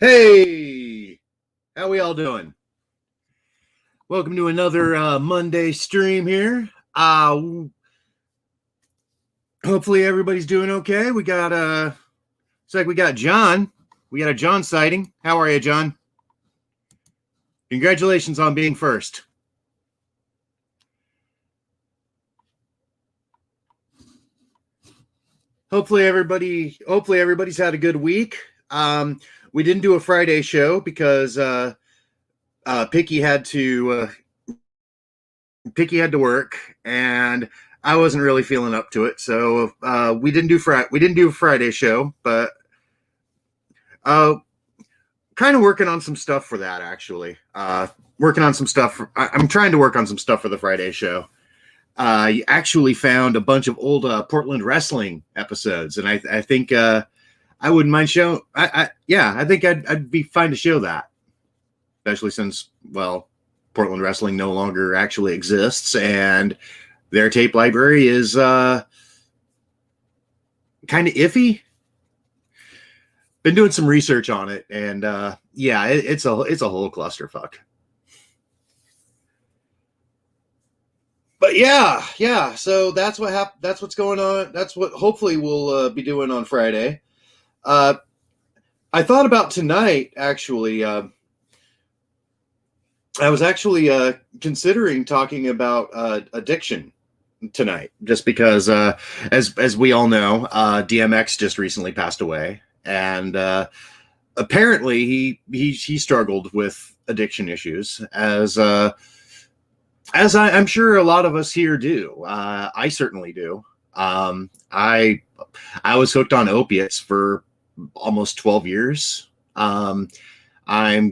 Hey, how we all doing? Welcome to another Monday stream here. Hopefully everybody's doing okay. It's like we got John. We got a John sighting. How are you, John? Congratulations on being first. Hopefully everybody's had a good week. We didn't do a Friday show because Picky had to work, and I wasn't really feeling up to it, so we didn't do a Friday show, but kind of working on some stuff for that actually. Working on some stuff. I'm trying to work on some stuff for the Friday show. I actually found a bunch of old Portland wrestling episodes, and I think I wouldn't mind show. I think I'd be fine to show that, especially since, well, Portland wrestling no longer actually exists, and their tape library is kind of iffy. Been doing some research on it, and it's a whole clusterfuck. But yeah. So that's what happened. That's what's going on. That's what hopefully we'll be doing on Friday. I thought about tonight actually. I was actually considering talking about addiction tonight, just because, as we all know, DMX just recently passed away, and apparently he struggled with addiction issues, as I'm sure a lot of us here do. I certainly do. I was hooked on opiates for almost 12 years. I'm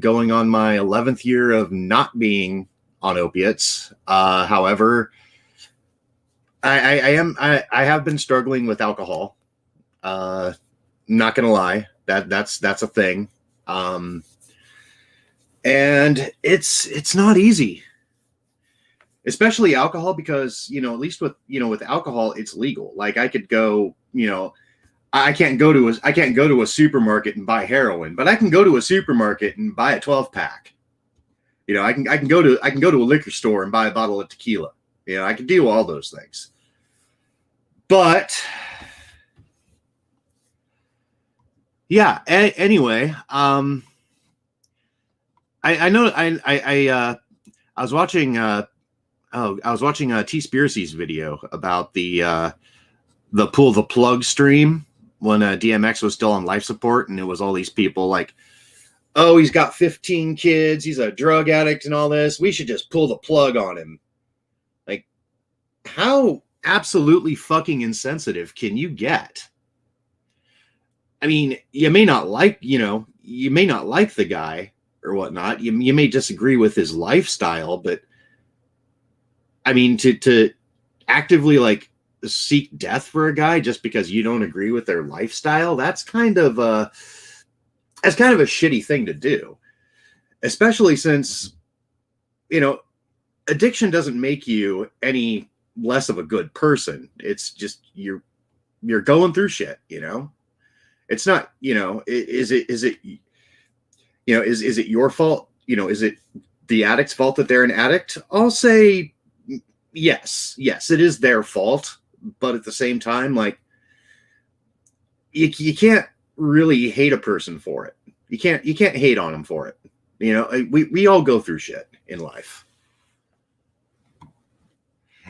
going on my 11th year of not being on opiates. However, I have been struggling with alcohol. Not gonna lie, that's a thing. And it's not easy, especially alcohol, because, at least with alcohol, it's legal. Like, I could go, I can't go to a supermarket and buy heroin, but I can go to a supermarket and buy a 12-pack. I can go to a liquor store and buy a bottle of tequila. I can do all those things. But yeah, anyway, I know I was watching I was watching T-Spiracy's video about the pull the plug stream when DMX was still on life support, and it was all these people like, oh, he's got 15 kids, he's a drug addict and all this, we should just pull the plug on him. Like, how absolutely fucking insensitive can you get? I mean, you may not like the guy or whatnot, you may disagree with his lifestyle, but I mean, to actively like seek death for a guy just because you don't agree with their lifestyle, that's kind of a shitty thing to do, especially since, addiction doesn't make you any less of a good person. It's just you're going through shit. It's not, is it your fault? Is it the addict's fault that they're an addict? I'll say yes, it is their fault. But at the same time, like, you can't really hate a person for it. You can't hate on them for it. We all go through shit in life.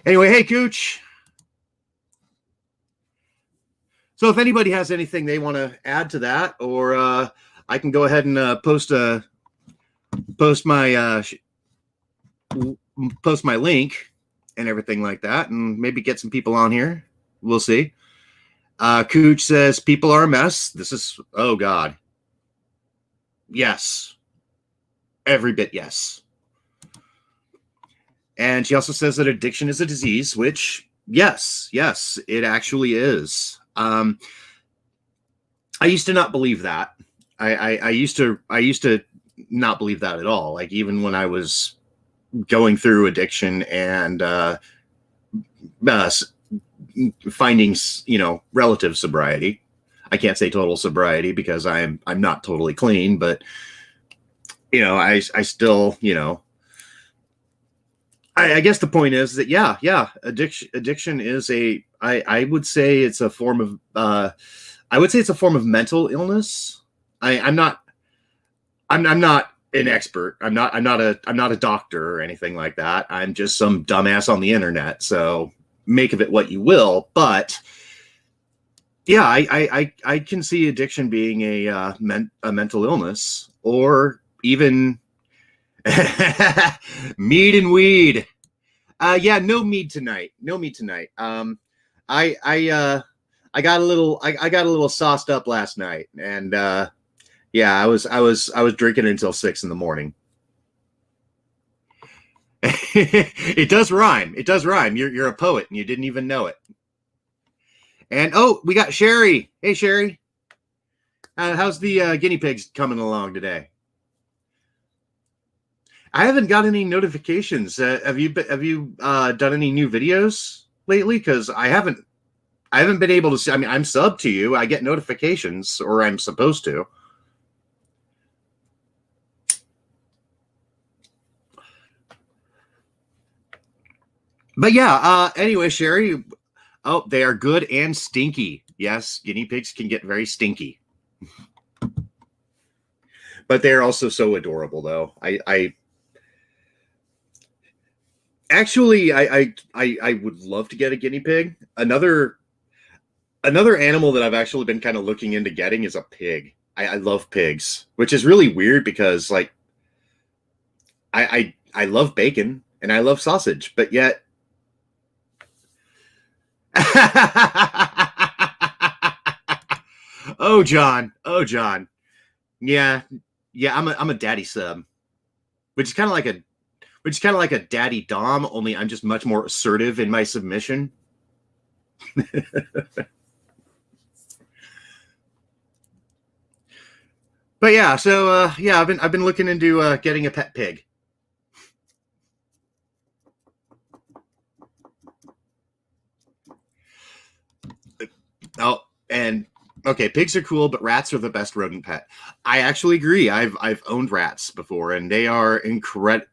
Anyway, hey, Cooch. So if anybody has anything they want to add to that, or I can go ahead and post my link and everything like that, and maybe get some people on here. We'll see. Cooch says people are a mess. This is, oh God. Yes. Every bit yes. And she also says that addiction is a disease, which yes, it actually is. I used to not believe that. I used to not believe that at all. Like, even when I was going through addiction and finding relative sobriety, I can't say total sobriety because I'm not totally clean, but I still, I guess the point is that addiction is I would say it's a form of I would say it's a form of mental illness. I'm not an expert. I'm not a doctor or anything like that. I'm just some dumbass on the internet. So make of it what you will. But yeah, I can see addiction being a mental illness, or even mead and weed. Yeah, no mead tonight. No mead tonight. I got a little sauced up last night, and yeah, I was drinking until 6 a.m. It does rhyme. It does rhyme. You're a poet, and you didn't even know it. And oh, we got Sherry. Hey, Sherry. How's the guinea pigs coming along today? I haven't got any notifications. Have you done any new videos lately? Because I haven't been able to see. I mean, I'm subbed to you. I get notifications, or I'm supposed to. But yeah. Anyway, Sherry. Oh, they are good and stinky. Yes, guinea pigs can get very stinky. But they're also so adorable, though. I would love to get a guinea pig. Another animal that I've actually been kind of looking into getting is a pig. I love pigs, which is really weird because like I love bacon and I love sausage, but yet oh John. Yeah. I'm a daddy sub, which is kind of like a daddy dom, only I'm just much more assertive in my submission. But yeah, so yeah, I've been looking into getting a pet pig. Oh, and okay, pigs are cool, but rats are the best rodent pet. I actually agree. I've owned rats before, and they are incredible.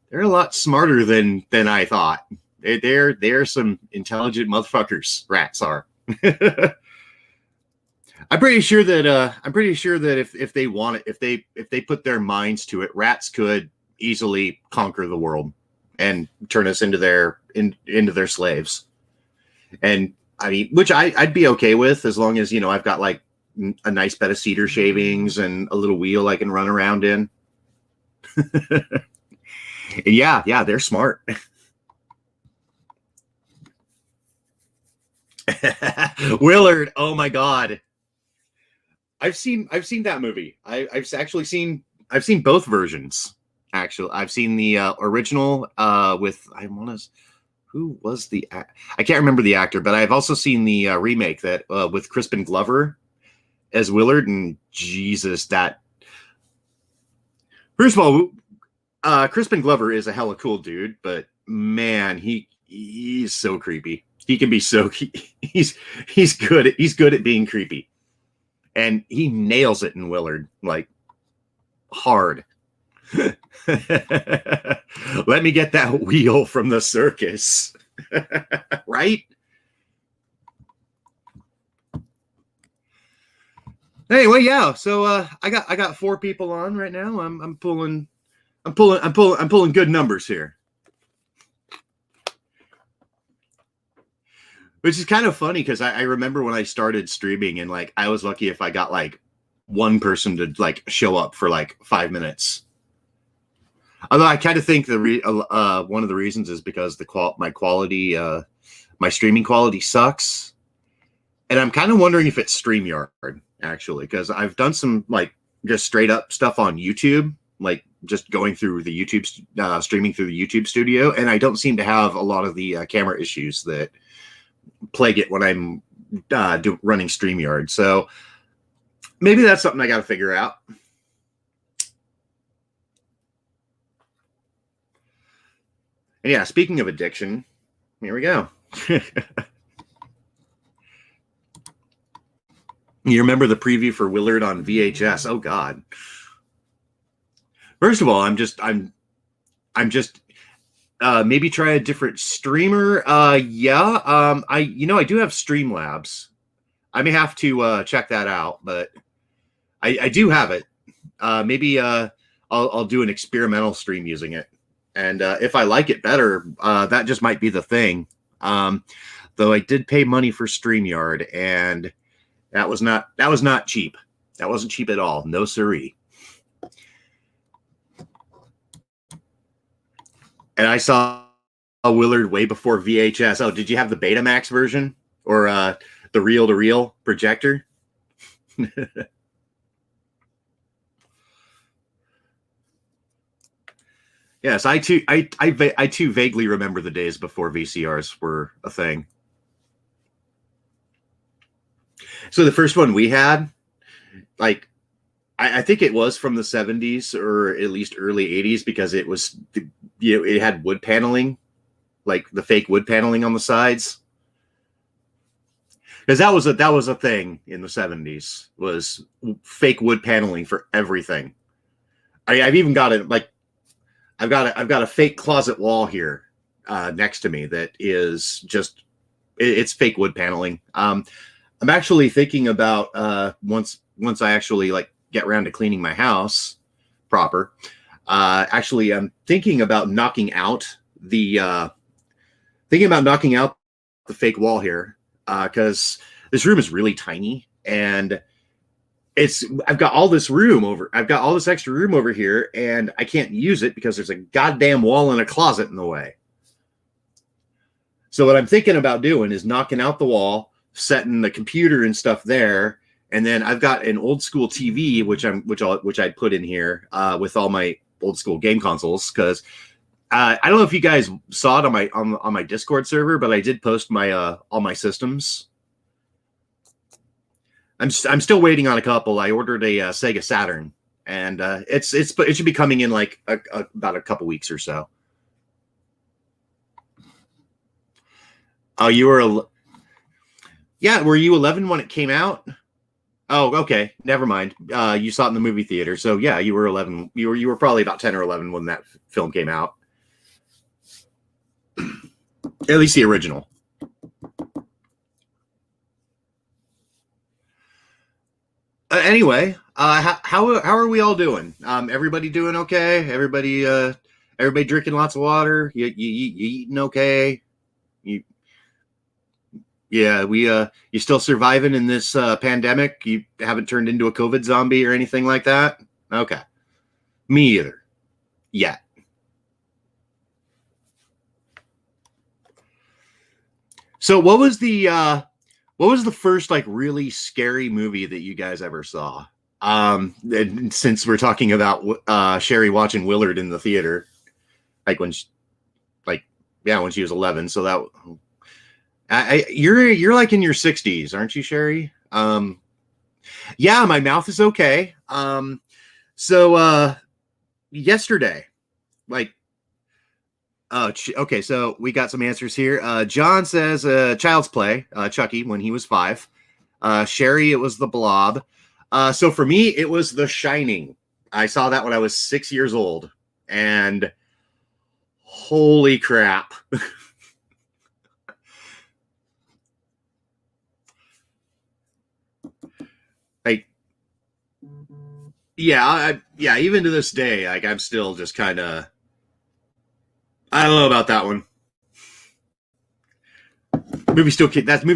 They're a lot smarter than I thought. They're some intelligent motherfuckers. Rats are. I'm pretty sure that if they want it, if they put their minds to it, rats could easily conquer the world and turn us into their slaves. And I mean, which I'd be okay with, as long as I've got like a nice bed of cedar shavings and a little wheel I can run around in. Yeah, they're smart. Willard, oh my god. I've seen that movie. I've actually seen both versions. Actually, I've seen the original with who was the I can't remember the actor, but I've also seen the remake that with Crispin Glover as Willard, and Jesus, that first of all, Crispin Glover is a hella cool dude, but man, he's so creepy. He can be so he's good at being creepy. And he nails it in Willard, like hard. Let me get that wheel from the circus. Right? Anyway, yeah. So I got 4 people on right now. I'm pulling good numbers here. Which is kind of funny because I remember when I started streaming, and like I was lucky if I got like one person to like show up for like 5 minutes. Although I kind of think one of the reasons is because my streaming quality sucks, and I'm kind of wondering if it's StreamYard actually, because I've done some like just straight up stuff on YouTube, like just going through the YouTube streaming through the YouTube studio, and I don't seem to have a lot of the camera issues that plague it when I'm running StreamYard. So maybe that's something I got to figure out. And yeah, speaking of addiction, here we go. You remember the preview for Willard on VHS? Oh God. First of all, I'm just maybe try a different streamer. Yeah. I do have Streamlabs. I may have to check that out, but I do have it. Maybe I'll do an experimental stream using it, and if I like it better, that just might be the thing. Though I did pay money for StreamYard, and that was not cheap. That wasn't cheap at all. No siree. And I saw a Willard way before VHS. Oh, did you have the Betamax version or the reel-to-reel projector? Yes, I too vaguely remember the days before VCRs were a thing. So the first one we had, like, I think it was from the 70s or at least early 80s because it was, it had wood paneling, like the fake wood paneling on the sides. Because that was a thing in the 70s, was fake wood paneling for everything. I've even got it, like, I've got a fake closet wall here next to me that is just, it's fake wood paneling. I'm actually thinking about once I actually like get around to cleaning my house proper. Actually, I'm thinking about knocking out the fake wall here because this room is really tiny and I've got all this extra room over here and I can't use it because there's a goddamn wall and a closet in the way. So what I'm thinking about doing is knocking out the wall, setting the computer and stuff there. And then I've got an old school TV, which I'd put in here with all my old school game consoles. Cause I don't know if you guys saw it on my Discord server, but I did post my all my systems. I'm still waiting on a couple. I ordered a Sega Saturn, and it should be coming in like about a couple weeks or so. Oh, yeah. Were you 11 when it came out? Oh, okay. Never mind. You saw it in the movie theater, so yeah, you were 11. You were probably about 10 or 11 when that film came out. At least the original. Anyway, how are we all doing? Everybody doing okay? Everybody drinking lots of water? You eating okay? You still surviving in this pandemic? You haven't turned into a COVID zombie or anything like that? Okay, me either. Yet. So what was the first like really scary when you guys ever saw? And since we're talking about Sherry watching Willard in the theater, like when she was 11. So that you're like in your 60s, aren't you, Sherry? Yeah, my mouth is okay. So yesterday, like. Okay, so we got some answers here. John says Child's Play, Chucky, when he was 5. Sherry, it was The Blob. So for me, it was The Shining. I saw that when I was 6 years old. And holy crap. Like, yeah, even to this day, like I'm still just kind of, I don't know about that one. That movie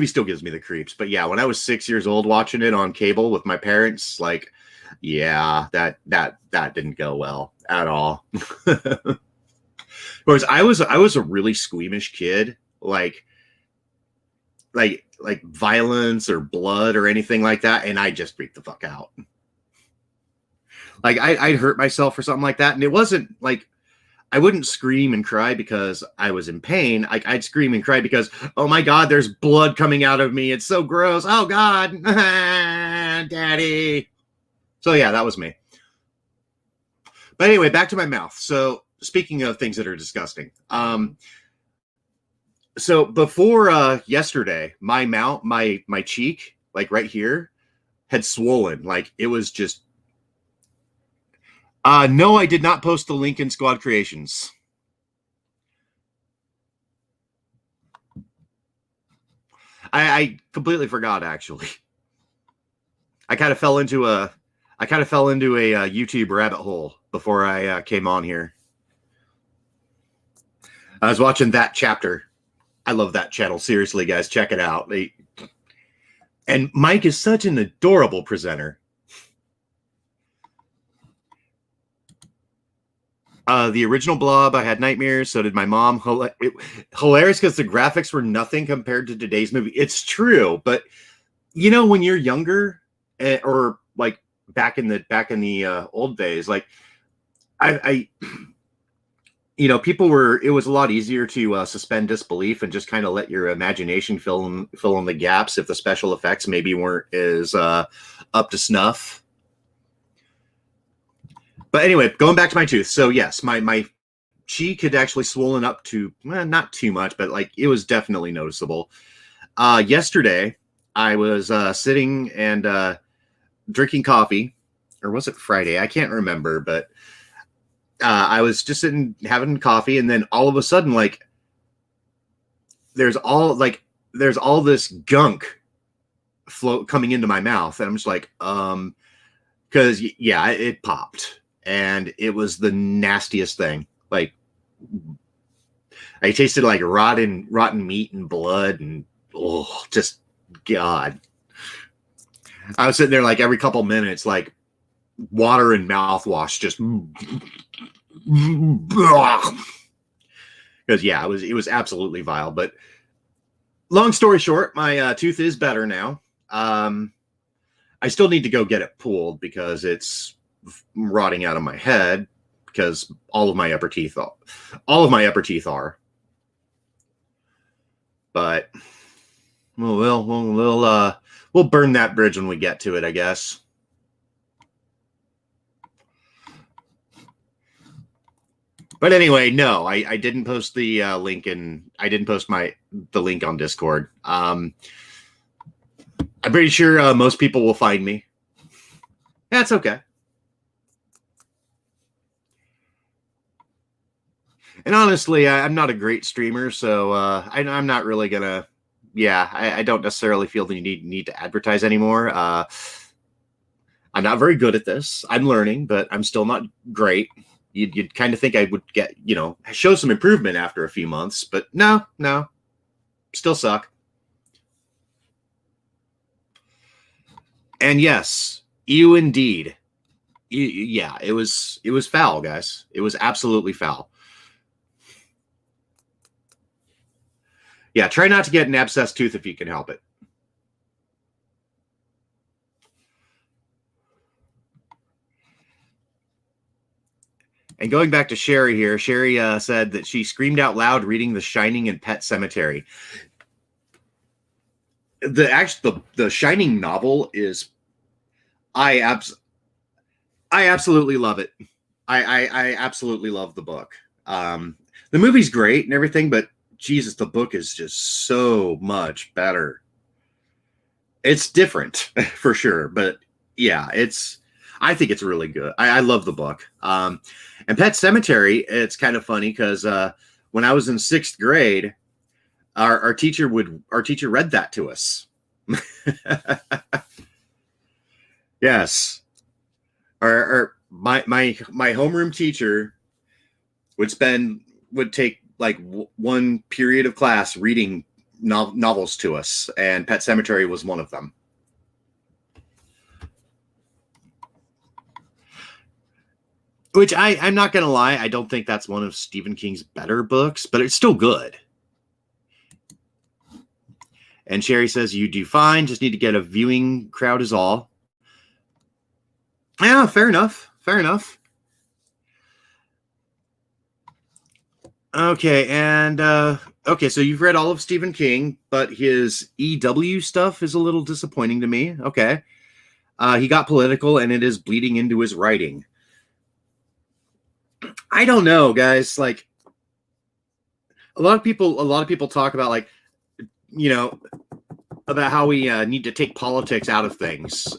still gives me the creeps. But yeah, when I was 6 years old watching it on cable with my parents, like, yeah, that didn't go well at all. Whereas I was a really squeamish kid, like violence or blood or anything like that, and I just freaked the fuck out. Like I'd hurt myself or something like that, and it wasn't like I wouldn't scream and cry because I was in pain. I'd scream and cry because, oh my God, there's blood coming out of me. It's so gross. Oh God, Daddy. So yeah, that was me. But anyway, back to my mouth. So speaking of things that are disgusting, so before yesterday, my cheek, like right here, had swollen. Like it was just. No, I did not post the link in Squad Creations. I completely forgot, actually. I kind of fell into a YouTube rabbit hole before I came on here. I was watching That Chapter. I love that channel. Seriously, guys, check it out. And Mike is such an adorable presenter. The original Blob, I had nightmares. So did my mom. Hilarious because the graphics were nothing compared to today's movie. It's true, but you know, when you're younger, or like back in the old days, like I you know, it was a lot easier to suspend disbelief and just kind of let your imagination fill in the gaps if the special effects maybe weren't as up to snuff. But anyway, going back to my tooth. So yes, my cheek had actually swollen up to, not too much, but like it was definitely noticeable. Yesterday, I was sitting and drinking coffee, or was it Friday? I can't remember, but I was just sitting having coffee, and then all of a sudden, like there's all this gunk float coming into my mouth, and I'm just like, because yeah, it popped, and it was the nastiest thing. Like I tasted like rotten meat and blood, and just God. I was sitting there like every couple minutes, like water and mouthwash, just because yeah, it was absolutely vile. But long story short, my tooth is better now. I still need to go get it pulled because it's rotting out of my head, because all of my upper teeth are. But we'll burn that bridge when we get to it, I guess. But anyway, no, I didn't post the link, and I didn't post the link on Discord. I'm pretty sure most people will find me. That's okay. And honestly, I'm not a great streamer, so I'm not really gonna. Yeah, I don't necessarily feel the need to advertise anymore. I'm not very good at this. I'm learning, but I'm still not great. You'd kind of think I would get, show some improvement after a few months, but no, still suck. And yes, you indeed. Yeah, it was foul, guys. It was absolutely foul. Yeah, try not to get an abscess tooth if you can help it. And going back to Sherry here, Sherry said that she screamed out loud reading The Shining and Pet Sematary. The Shining novel is, I absolutely love it. I absolutely love the book. The movie's great and everything, but Jesus, the book is just so much better. It's different for sure, but yeah, I think it's really good. I love the book. And Pet Sematary, it's kind of funny because when I was in 6th grade, our teacher read that to us. Yes. My homeroom teacher would take like one period of class reading novels to us, and Pet Sematary was one of them. Which I'm not going to lie, I don't think that's one of Stephen King's better books, but it's still good. And Sherry says, you do fine, just need to get a viewing crowd is all. Yeah, fair enough. Fair enough. Okay, and okay, so you've read all of Stephen King, but his EW stuff is a little disappointing to me. Okay. He got political, and it is bleeding into his writing. I don't know, guys. Like, a lot of people talk about, like, about how we need to take politics out of things.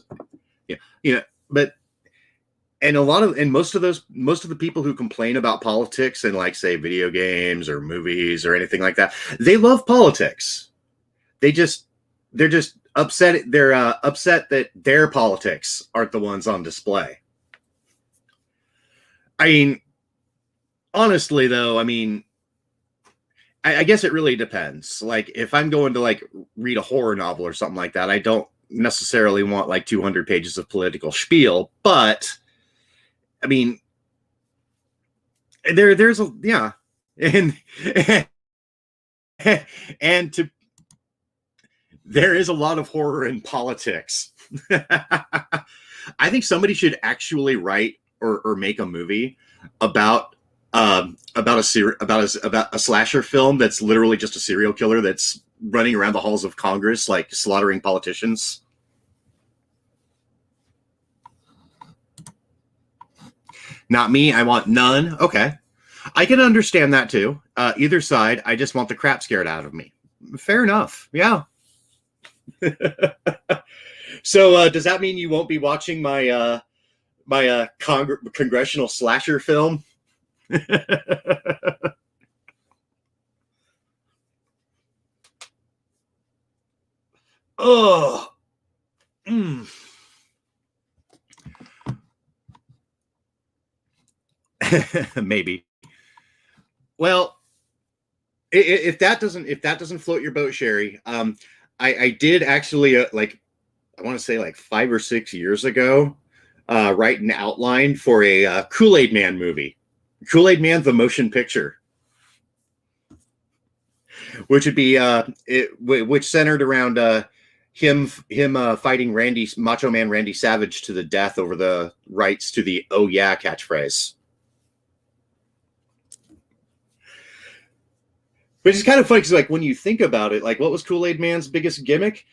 Yeah, but most of the people who complain about politics and like say video games or movies or anything like that, they love politics. They're just upset. They're upset that their politics aren't the ones on display. I mean, honestly, though, I mean, I guess it really depends. Like, if I'm going to like read a horror novel or something like that, I don't necessarily want like 200 pages of political spiel. But I mean, there's a yeah, and and to there is a lot of horror in politics. I think somebody should actually write or make a movie about about a slasher film that's literally just a serial killer that's running around the halls of Congress like slaughtering politicians. Not me. I want none. Okay, I can understand that too. Either side. I just want the crap scared out of me. Fair enough. Yeah. So does that mean you won't be watching my congressional slasher film? Oh, maybe. Well, if that doesn't float your boat, Sherry, I did actually like I want to say like 5 or 6 years ago, write an outline for a Kool-Aid Man movie, Kool-Aid Man the motion picture, which would be which centered around him fighting Macho Man Randy Savage to the death over the rights to the "Oh yeah" catchphrase. Which is kind of funny because, like, when you think about it, like, what was Kool-Aid Man's biggest gimmick?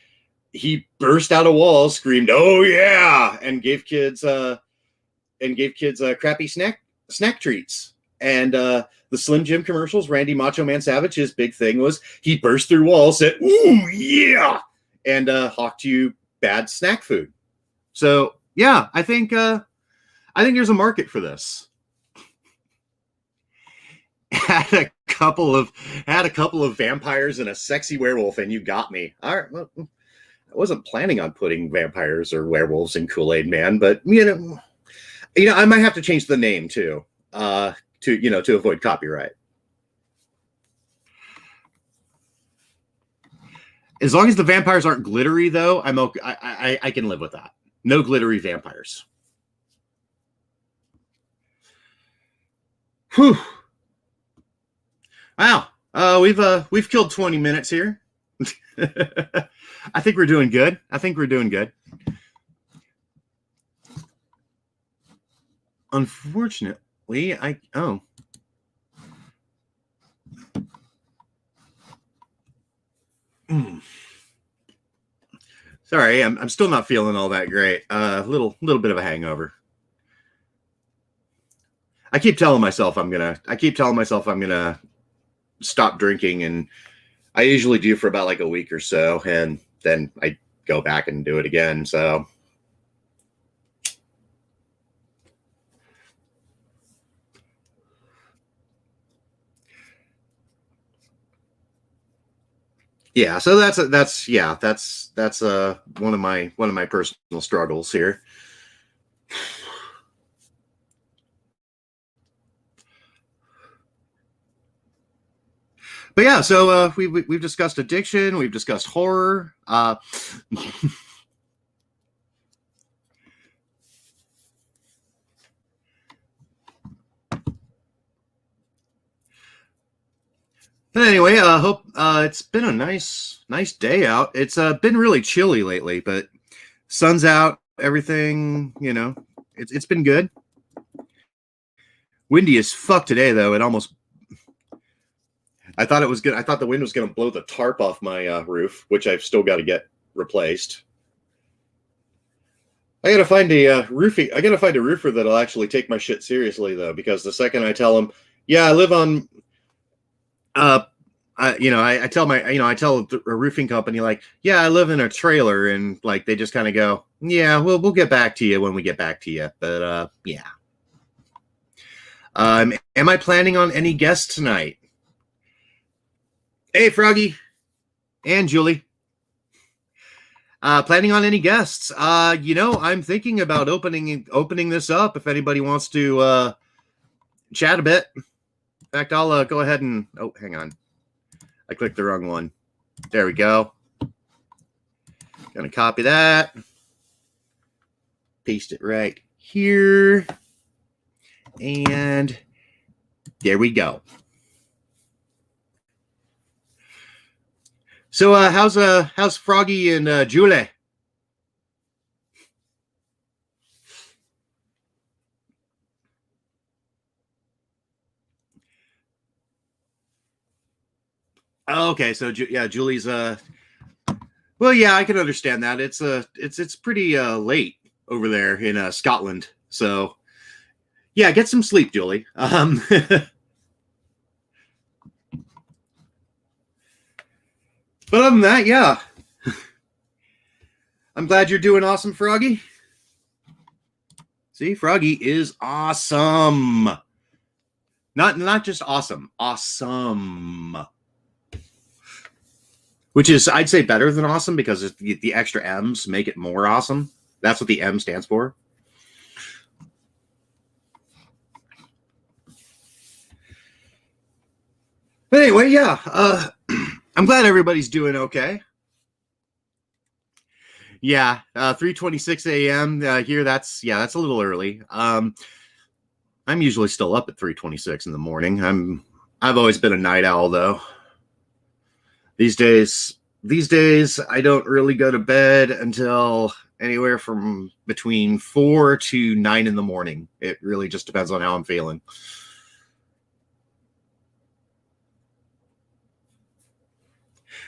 He burst out of walls, screamed "Oh yeah!" and gave kids crappy snack treats. And the Slim Jim commercials, Randy Macho Man Savage, his big thing was he burst through walls, said "Ooh yeah!" and hawked you bad snack food. So yeah, I think there's a market for this. Had a couple of vampires and a sexy werewolf, and you got me. All right, well, I wasn't planning on putting vampires or werewolves in Kool-Aid Man, but I might have to change the name too, to avoid copyright. As long as the vampires aren't glittery, though, I'm okay. I can live with that. No glittery vampires. Whew. Wow. We've killed 20 minutes here. I think we're doing good. Unfortunately, Sorry, I'm still not feeling all that great. Little bit of a hangover. I keep telling myself I'm gonna stop drinking, and I usually do for about like a week or so, and then I go back and do it again. So yeah, so that's one of my personal struggles here. But yeah, so we've discussed addiction, we've discussed horror. But anyway, hope it's been a nice day out. It's been really chilly lately, but sun's out, everything, it's been good. Windy as fuck today, though. I thought it was good. I thought the wind was going to blow the tarp off my roof, which I've still got to get replaced. I got to find a roofer that'll actually take my shit seriously, though, because the second I tell him, yeah, I live on I tell I tell a roofing company, like, yeah, I live in a trailer, and like they just kind of go, yeah, we'll get back to you when we get back to you. But yeah. Am I planning on any guests tonight? Hey, Froggy and Julie. Planning on any guests? I'm thinking about opening this up if anybody wants to chat a bit. In fact, I'll go ahead and hang on. I clicked the wrong one. There we go. Gonna copy that. Paste it right here. And there we go. So how's Froggy and Julie? Oh, okay, so yeah, Julie's well, yeah, I can understand that. It's pretty late over there in Scotland. So yeah, get some sleep, Julie. But other than that, yeah. I'm glad you're doing awesome, Froggy. See, Froggy is awesome. Not just awesome, awesome. Which is, I'd say, better than awesome, because the extra M's make it more awesome. That's what the M stands for. But anyway, yeah. I'm glad everybody's doing okay. Yeah, 3:26 a.m. Here. That's a little early. I'm usually still up at 3:26 in the morning. I've always been a night owl, though. These days, I don't really go to bed until anywhere from between 4 to 9 in the morning. It really just depends on how I'm feeling.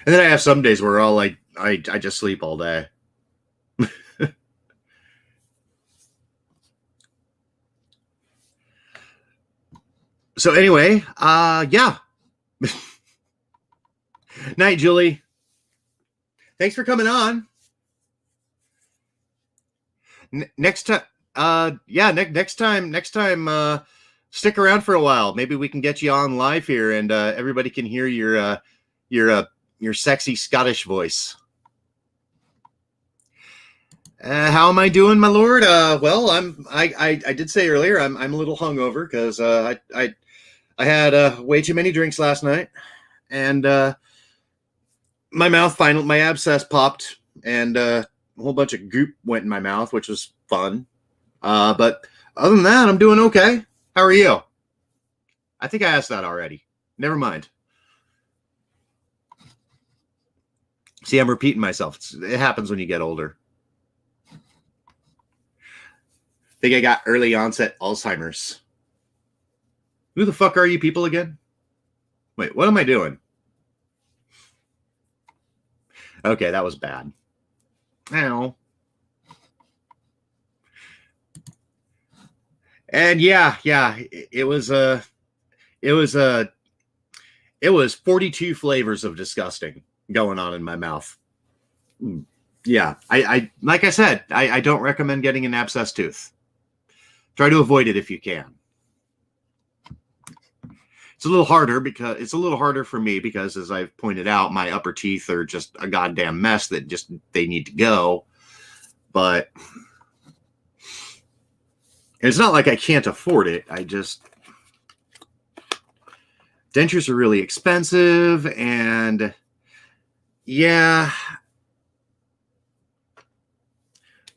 And then I have some days where I just sleep all day. So anyway, yeah. Night, Julie. Thanks for coming on. Next time, next time, stick around for a while. Maybe we can get you on live here, and everybody can hear your sexy Scottish voice. How am I doing, my lord? Well, I did say earlier I'm a little hungover because I had way too many drinks last night, and my abscess popped, and a whole bunch of goop went in my mouth, which was fun. But other than that, I'm doing okay. How are you? I think I asked that already. Never mind. See, I'm repeating myself. It happens when you get older. I think I got early onset Alzheimer's. Who the fuck are you people again? Wait, what am I doing? Okay, that was bad. Ow. And yeah, it was 42 flavors of disgusting going on in my mouth. Yeah, I like I said, I don't recommend getting an abscess tooth. Try to avoid it if you can. It's a little harder for me because, as I've pointed out, my upper teeth are just a goddamn mess that they need to go. But it's not like I can't afford it. Dentures are really expensive, and yeah,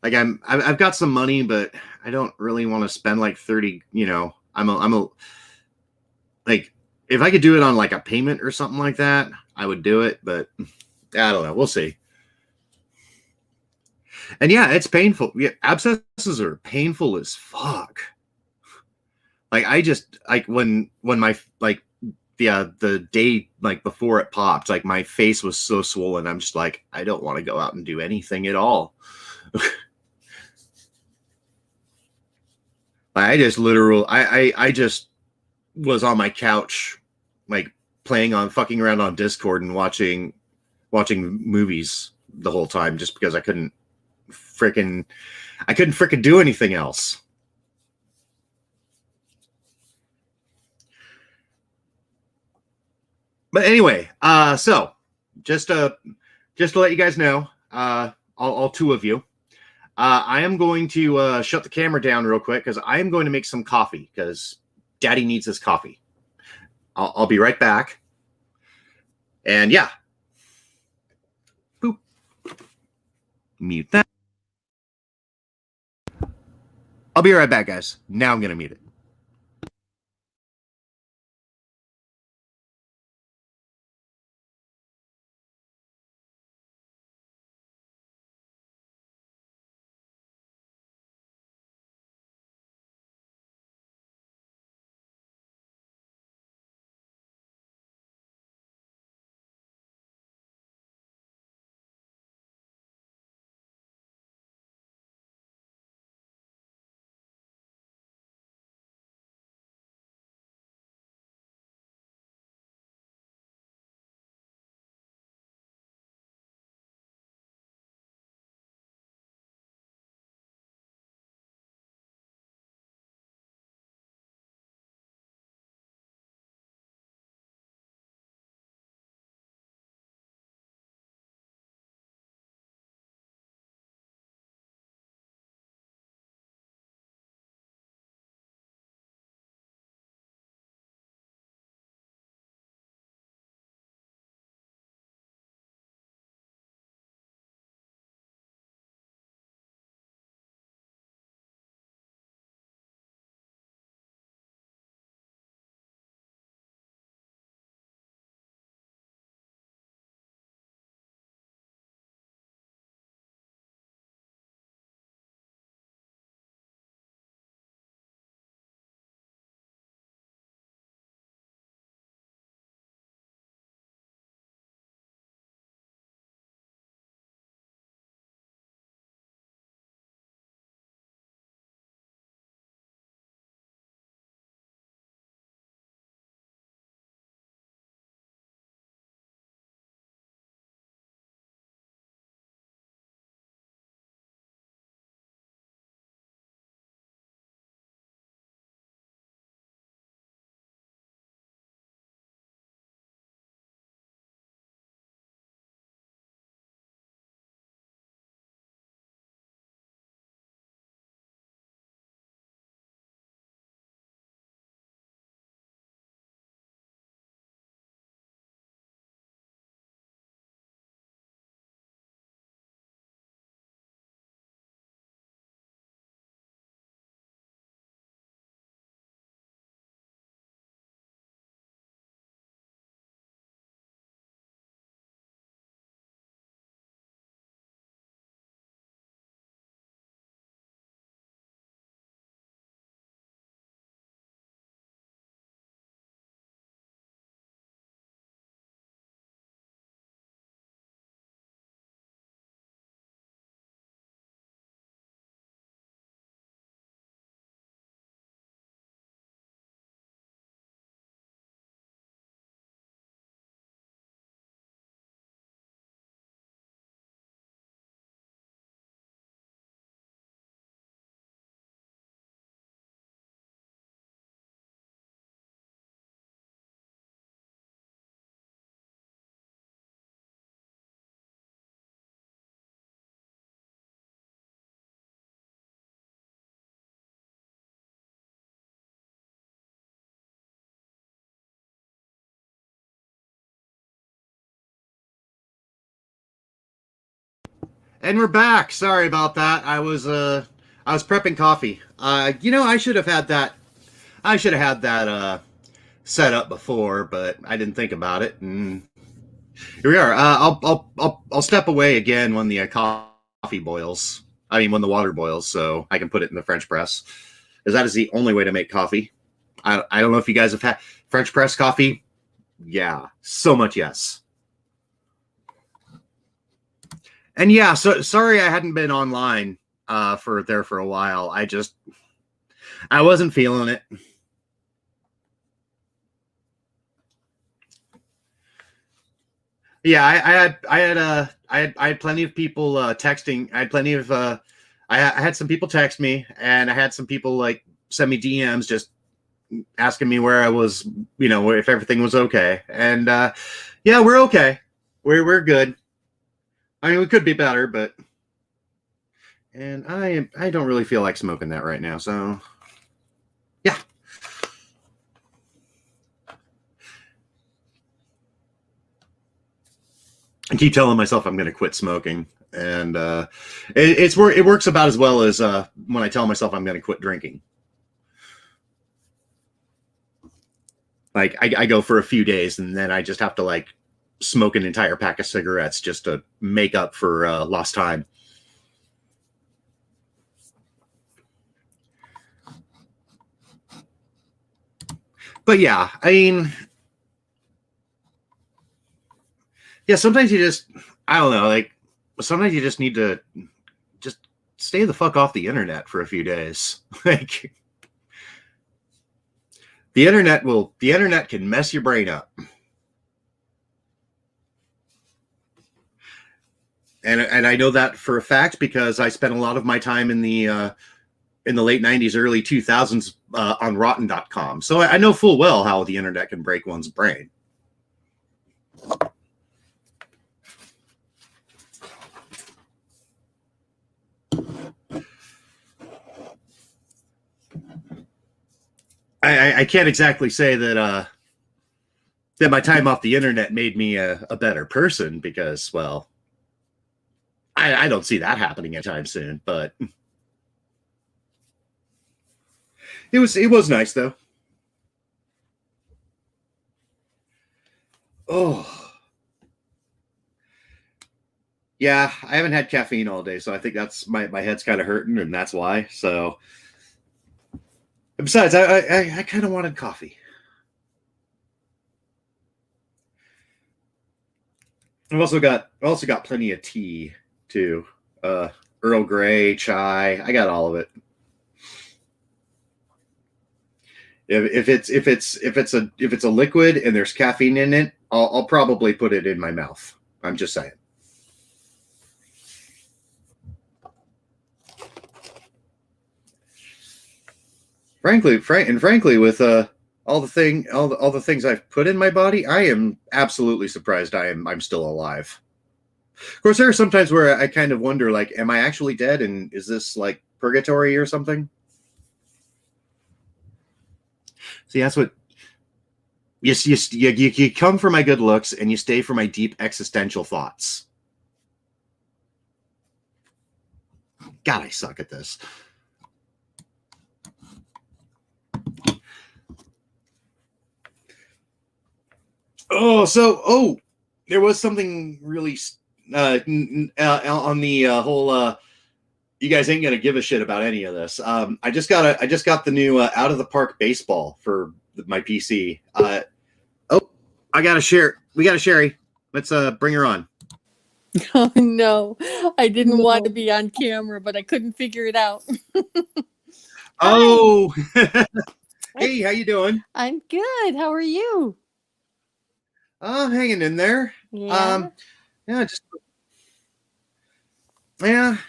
like I've got some money, but I don't really want to spend like 30, like, if I could do it on like a payment or something like that, I would do it, but I don't know. We'll see. And yeah, it's painful. Yeah, abscesses are painful as fuck. Like when my the day like before it popped, like my face was so swollen. I'm just like, I don't want to go out and do anything at all. I just was on my couch, like playing on fucking around on Discord and watching movies the whole time just because I couldn't frickin' do anything else. But anyway, so just to let you guys know, all two of you, I am going to shut the camera down real quick because I am going to make some coffee because Daddy needs his coffee. I'll be right back. And yeah. Boop. Mute that. I'll be right back, guys. Now I'm going to mute it. And we're back. Sorry about that. I was prepping coffee. I should have had that. I should have had that set up before, but I didn't think about it. And here we are. I'll step away again when the coffee boils. I mean, when the water boils, so I can put it in the French press. Because that is the only way to make coffee. I don't know if you guys have had French press coffee. Yeah, so much yes. And yeah, so sorry I hadn't been online for a while. I wasn't feeling it. Yeah, I had plenty of people texting. I had plenty of I had some people text me, and I had some people like send me DMs just asking me where I was, if everything was okay. And yeah, we're okay. We're good. I mean, we could be better, but and I don't really feel like smoking that right now. So yeah. I keep telling myself I'm going to quit smoking, and it works about as well as when I tell myself I'm going to quit drinking. Like I go for a few days, and then I just have to like smoke an entire pack of cigarettes just to make up for lost time. But yeah, I mean, yeah, sometimes you just, I don't know, like sometimes you just need to just stay the fuck off the internet for a few days. Like the internet can mess your brain up. And I know that for a fact because I spent a lot of my time in the late 90s, early 2000s on rotten.com. So I know full well how the internet can break one's brain. I can't exactly say that that my time off the internet made me a better person because, well, I don't see that happening anytime soon. But it was nice though. Oh yeah, I haven't had caffeine all day, so I think that's my head's kind of hurting, and that's why. So besides, I kind of wanted coffee. I've also got plenty of tea too. Earl Grey, chai. I got all of it. If it's a liquid and there's caffeine in it, I'll probably put it in my mouth. I'm just saying. Frankly, with all the things I've put in my body, I am absolutely surprised I'm still alive. Of course, there are some times where I kind of wonder, like, am I actually dead, and is this like purgatory or something? See, that's what you come for my good looks, and you stay for my deep existential thoughts. God, I suck at this. There was something really on the whole. You guys ain't gonna give a shit about any of this. I just got the new Out of the Park baseball for my PC. Oh, I got to share. We got a Sherry. Let's bring her on. Oh no, I didn't want to be on camera, but I couldn't figure it out. Oh, hey, how you doing? I'm good. How are you? Hanging in there. Yeah. Yeah,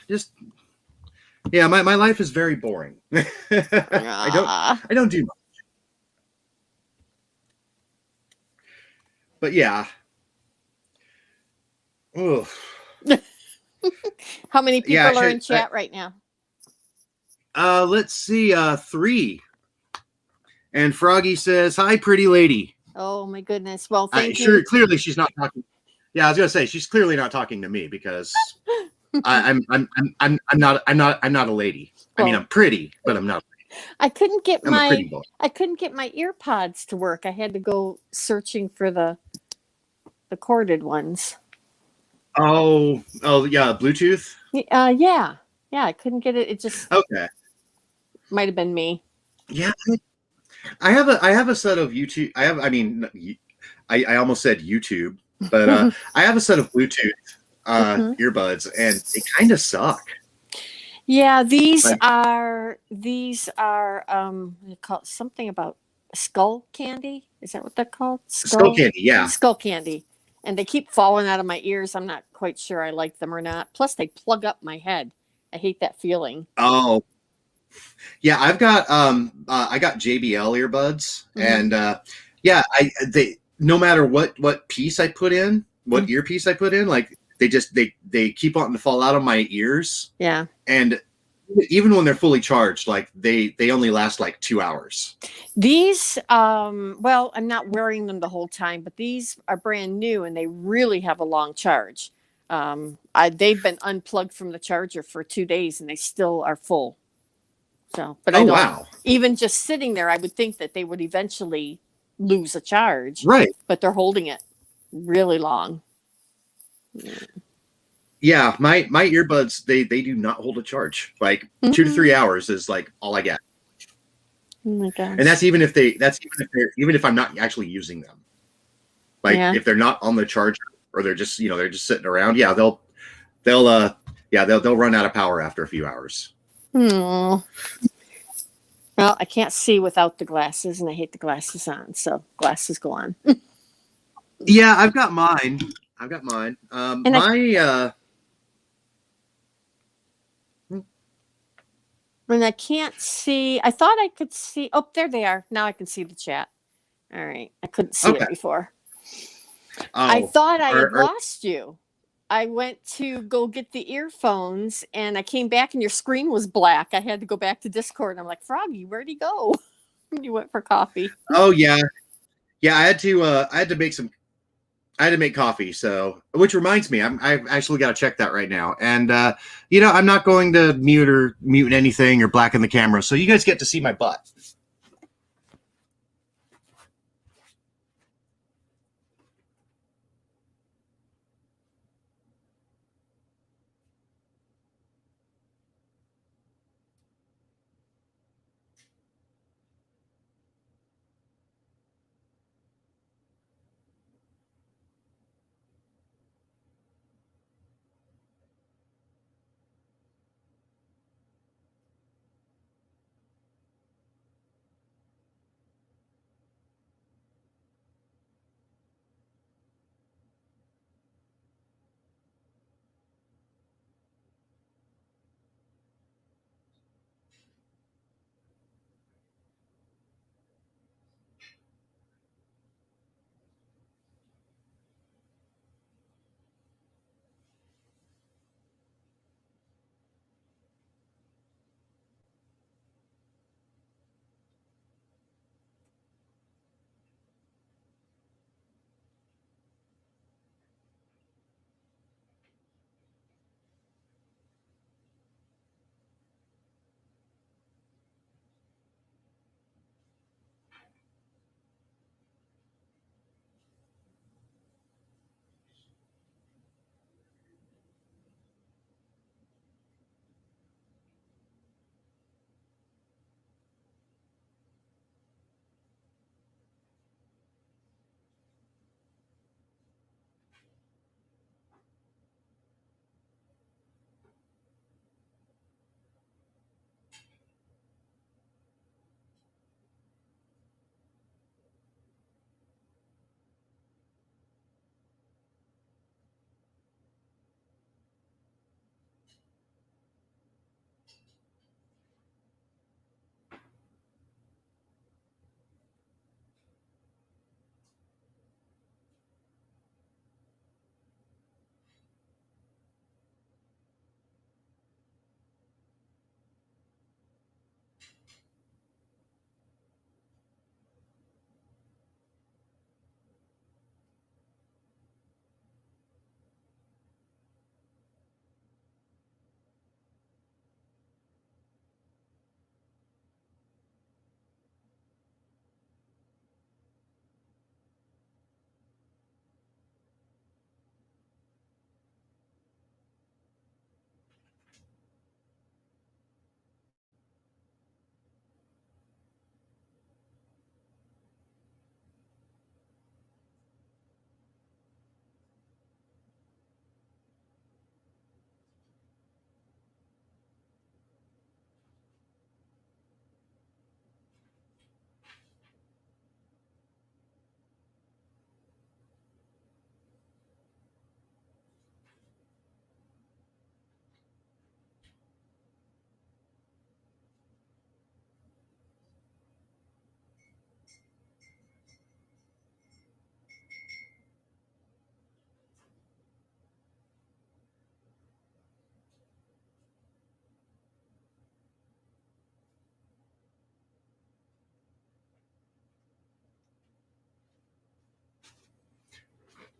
just yeah. My life is very boring. I don't do much. But yeah. Oof. How many people Yeah, are in chat right now? Let's see. 3. And Froggy says, "Hi, pretty lady." Oh my goodness. Well, thank you. Sure, clearly she's not talking. Yeah, I was gonna say she's clearly not talking to me because I'm not a lady. I mean, I'm pretty, but I'm not. I couldn't get I'm a pretty boy. I couldn't get my ear pods to work. I had to go searching for the corded ones. Oh yeah, Bluetooth. Yeah. I couldn't get it. It just Okay. might have been me. Yeah, I have a set of YouTube. I almost said YouTube, but I have a set of Bluetooth earbuds, and they kind of suck. Yeah, these are called something about skull candy. Is that what they're called? Skull candy, yeah. Skull candy. and they keep falling out of my ears. I'm not quite sure I like them or not. Plus, they plug up my head. I hate that feeling. Oh, yeah, I got JBL earbuds, and yeah, I they no matter what piece I put in, what earpiece I put in, like they keep wanting to fall out of my ears, Yeah. and even when they're fully charged, like they only last like 2 hours. These, well, I'm not wearing them the whole time, but these are brand new and they really have a long charge. They've been unplugged from the charger for 2 days and they still are full. So, but I Oh don't, wow, even just sitting there, I would think that they would eventually lose a charge, right? but they're holding it really long. Yeah, my earbuds they do not hold a charge. Like 2 to 3 hours is like all I get. Oh my gosh. And even if I'm not actually using them. Like Yeah. if they're not on the charger or they're just they're just sitting around, yeah, they'll run out of power after a few hours. Well, I can't see without the glasses, and I hate the glasses on, so glasses go on. Yeah, I've got mine. And And I can't see. I thought I could see. Oh, there they are. Now I can see the chat. All right. I couldn't see Okay. it before. I Oh, thought I had lost you. I went to go get the earphones and I came back and your screen was black. I had to go back to Discord. I'm like, Froggy, where'd he go? You went for coffee. oh yeah. Yeah, I had to make coffee. So, which reminds me, I've actually got to check that right now. And I'm not going to mute anything or blacken the camera, so you guys get to see my butt.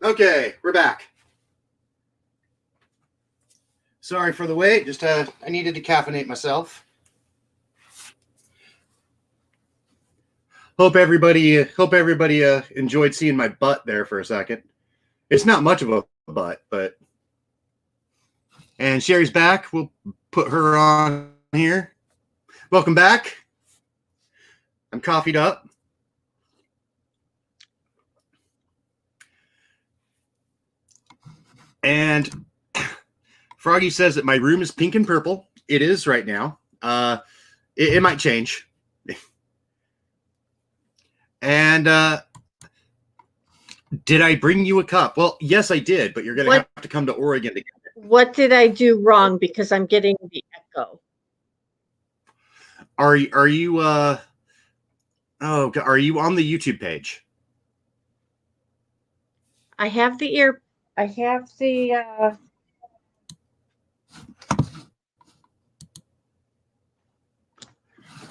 Okay, we're back. Sorry for the wait. Just I needed to caffeinate myself. Hope everybody enjoyed seeing my butt there for a second. It's not much of a butt, but. And Sherry's back. We'll put her on here. Welcome back. I'm coffeeed up. And Froggy says that my room is pink and purple. It is right now. It might change. And did I bring you a cup? Well, yes, I did, but you're going to have to come to Oregon to get it. What did I do wrong? Because I'm getting the echo. Are you are you on the YouTube page? I have the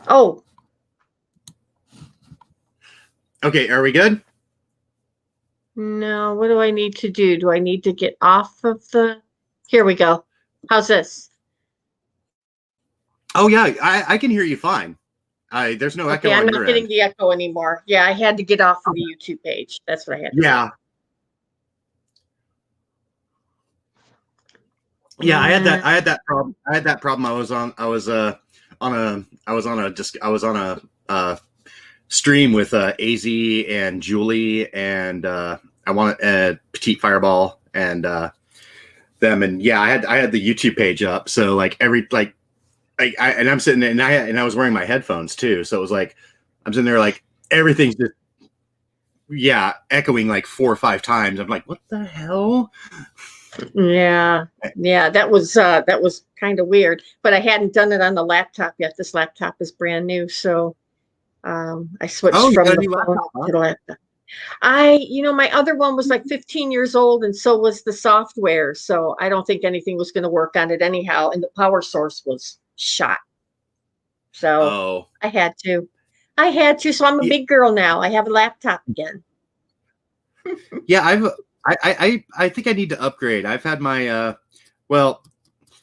oh. Okay, are we good? No, what do I need to do? Do I need to get off of the... Here we go. How's this? Oh yeah, I can hear you fine. There's no echo. Okay, I'm on not your getting end. the echo anymore. Yeah, I had to get off of the YouTube page. That's what I had to do. Yeah. Yeah, I had that problem. I had that problem. I was on a stream with AZ and Julie and I want Petite Fireball and them, and yeah, I had the YouTube page up. So like I'm sitting there and I was wearing my headphones too. So it was like I'm sitting there like everything's just echoing like 4 or 5 times. I'm like, what the hell? Yeah, that was kind of weird, but I hadn't done it on the laptop yet. This laptop is brand new, so I switched from the phone to the laptop. My other one was like 15 years old, and so was the software, so I don't think anything was going to work on it anyhow, and the power source was shot. So I had to, so I'm a big girl now. I have a laptop again. Yeah, I think I need to upgrade. I've had my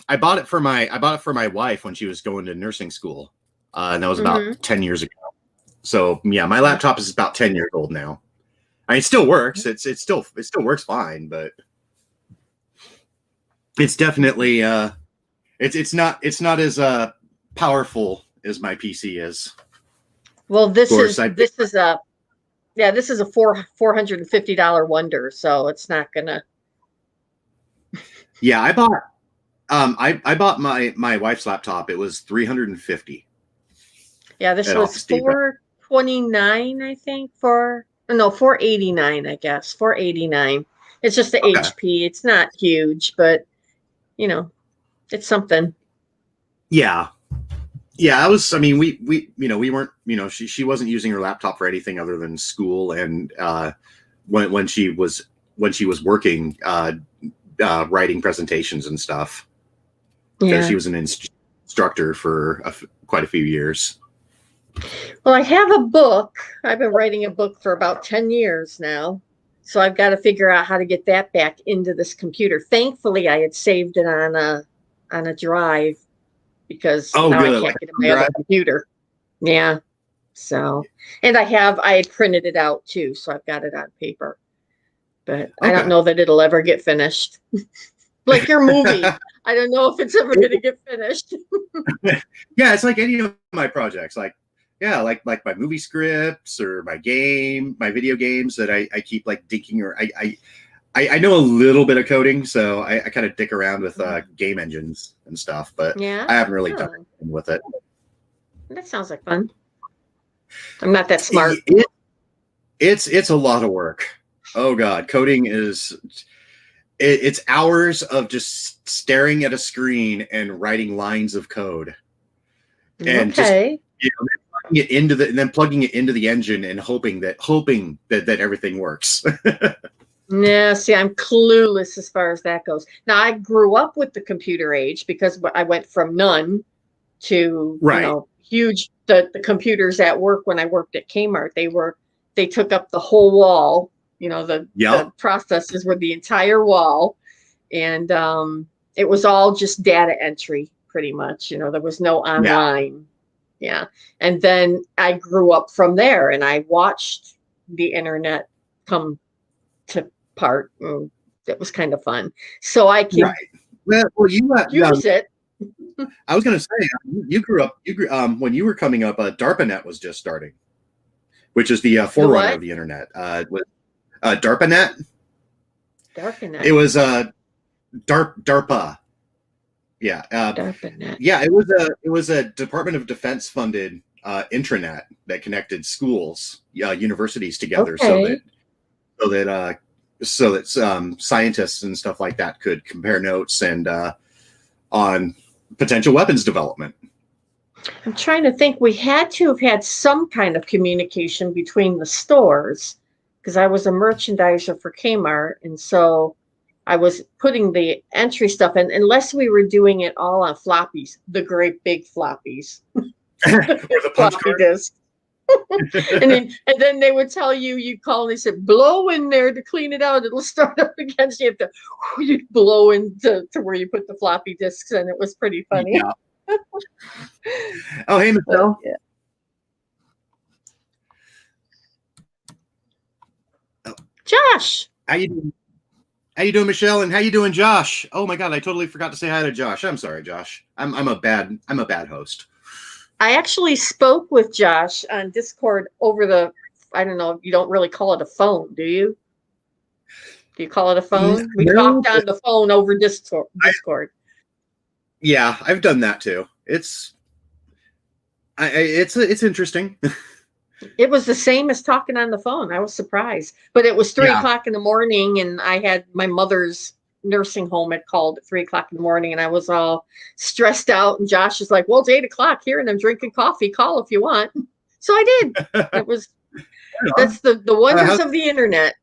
I bought it for my wife when she was going to nursing school. And that was about 10 years ago. So yeah, my laptop is about 10 years old now. I mean, it still works. It still works fine, but it's definitely it's not as powerful as my PC is. Well, this is a $450 wonder, so it's not gonna. Yeah, I bought I bought my wife's laptop. It was $350. Yeah, this was $429, I think. $489, I guess. $489. It's just the HP. It's not huge, but it's something. Yeah. Yeah, I mean, we weren't, she wasn't using her laptop for anything other than school. And when she was working, writing presentations and stuff. Yeah. She was an instructor for quite a few years. Well, I have a book. I've been writing a book for about 10 years now. So I've got to figure out how to get that back into this computer. Thankfully, I had saved it on a drive because now I can't get it on my other computer. Yeah. So, and I had printed it out too. So I've got it on paper, but I don't know that it'll ever get finished. Like your movie. I don't know if it's ever going to get finished. Yeah. It's like any of my projects, like my movie scripts or my video games that I keep like dinking, or I know a little bit of coding, so I kind of dick around with game engines and stuff, but I haven't really done anything with it. That sounds like fun. I'm not that smart. It's a lot of work. Oh God, coding it's hours of just staring at a screen and writing lines of code, and just plugging it into the engine and hoping that everything works. Yeah, see, I'm clueless as far as that goes. Now, I grew up with the computer age because I went from none to huge. The computers at work when I worked at Kmart, they took up the whole wall, The Yep. processors were the entire wall, and it was all just data entry, pretty much. There was no online. Yeah. And then I grew up from there, and I watched the internet come to part. And it was kind of fun. So I could Right. Well, you use it. I was going to say, you grew up. When you were coming up, DARPANET was just starting, which is the forerunner of the internet. With DARPANET. DARPANET. It was DARPA. Yeah. DARPANET. Yeah. It was a Department of Defense funded intranet that connected schools, universities together, Okay. so that scientists and stuff like that could compare notes and on potential weapons development. I'm trying to think. We had to have had some kind of communication between the stores, because I was a merchandiser for Kmart, and so I was putting the entry stuff in, unless we were doing it all on floppies, the great big floppies, Or the punch floppy card. disk. and then they would tell you'd call and they said, blow in there to clean it out. It'll start up again. So you have to you'd blow into where you put the floppy disks, and it was pretty funny. Yeah. Oh, hey, Michelle. Yeah. Josh. How you doing? How you doing, Michelle? And how you doing, Josh? Oh my God, I totally forgot to say hi to Josh. I'm sorry, Josh. I'm a bad host. I actually spoke with Josh on Discord over I don't know, you don't really call it a phone, do you? Do you call it a phone? We talked on the phone over Discord. Yeah, I've done that too. It's interesting. It was the same as talking on the phone. I was surprised, but it was 3:00 in the morning, and I had my mother's nursing home had called at 3:00 in the morning, and I was all stressed out. And Josh is like, "Well, it's 8:00 here, and I'm drinking coffee. Call if you want." So I did. It was that's the wonders of the internet,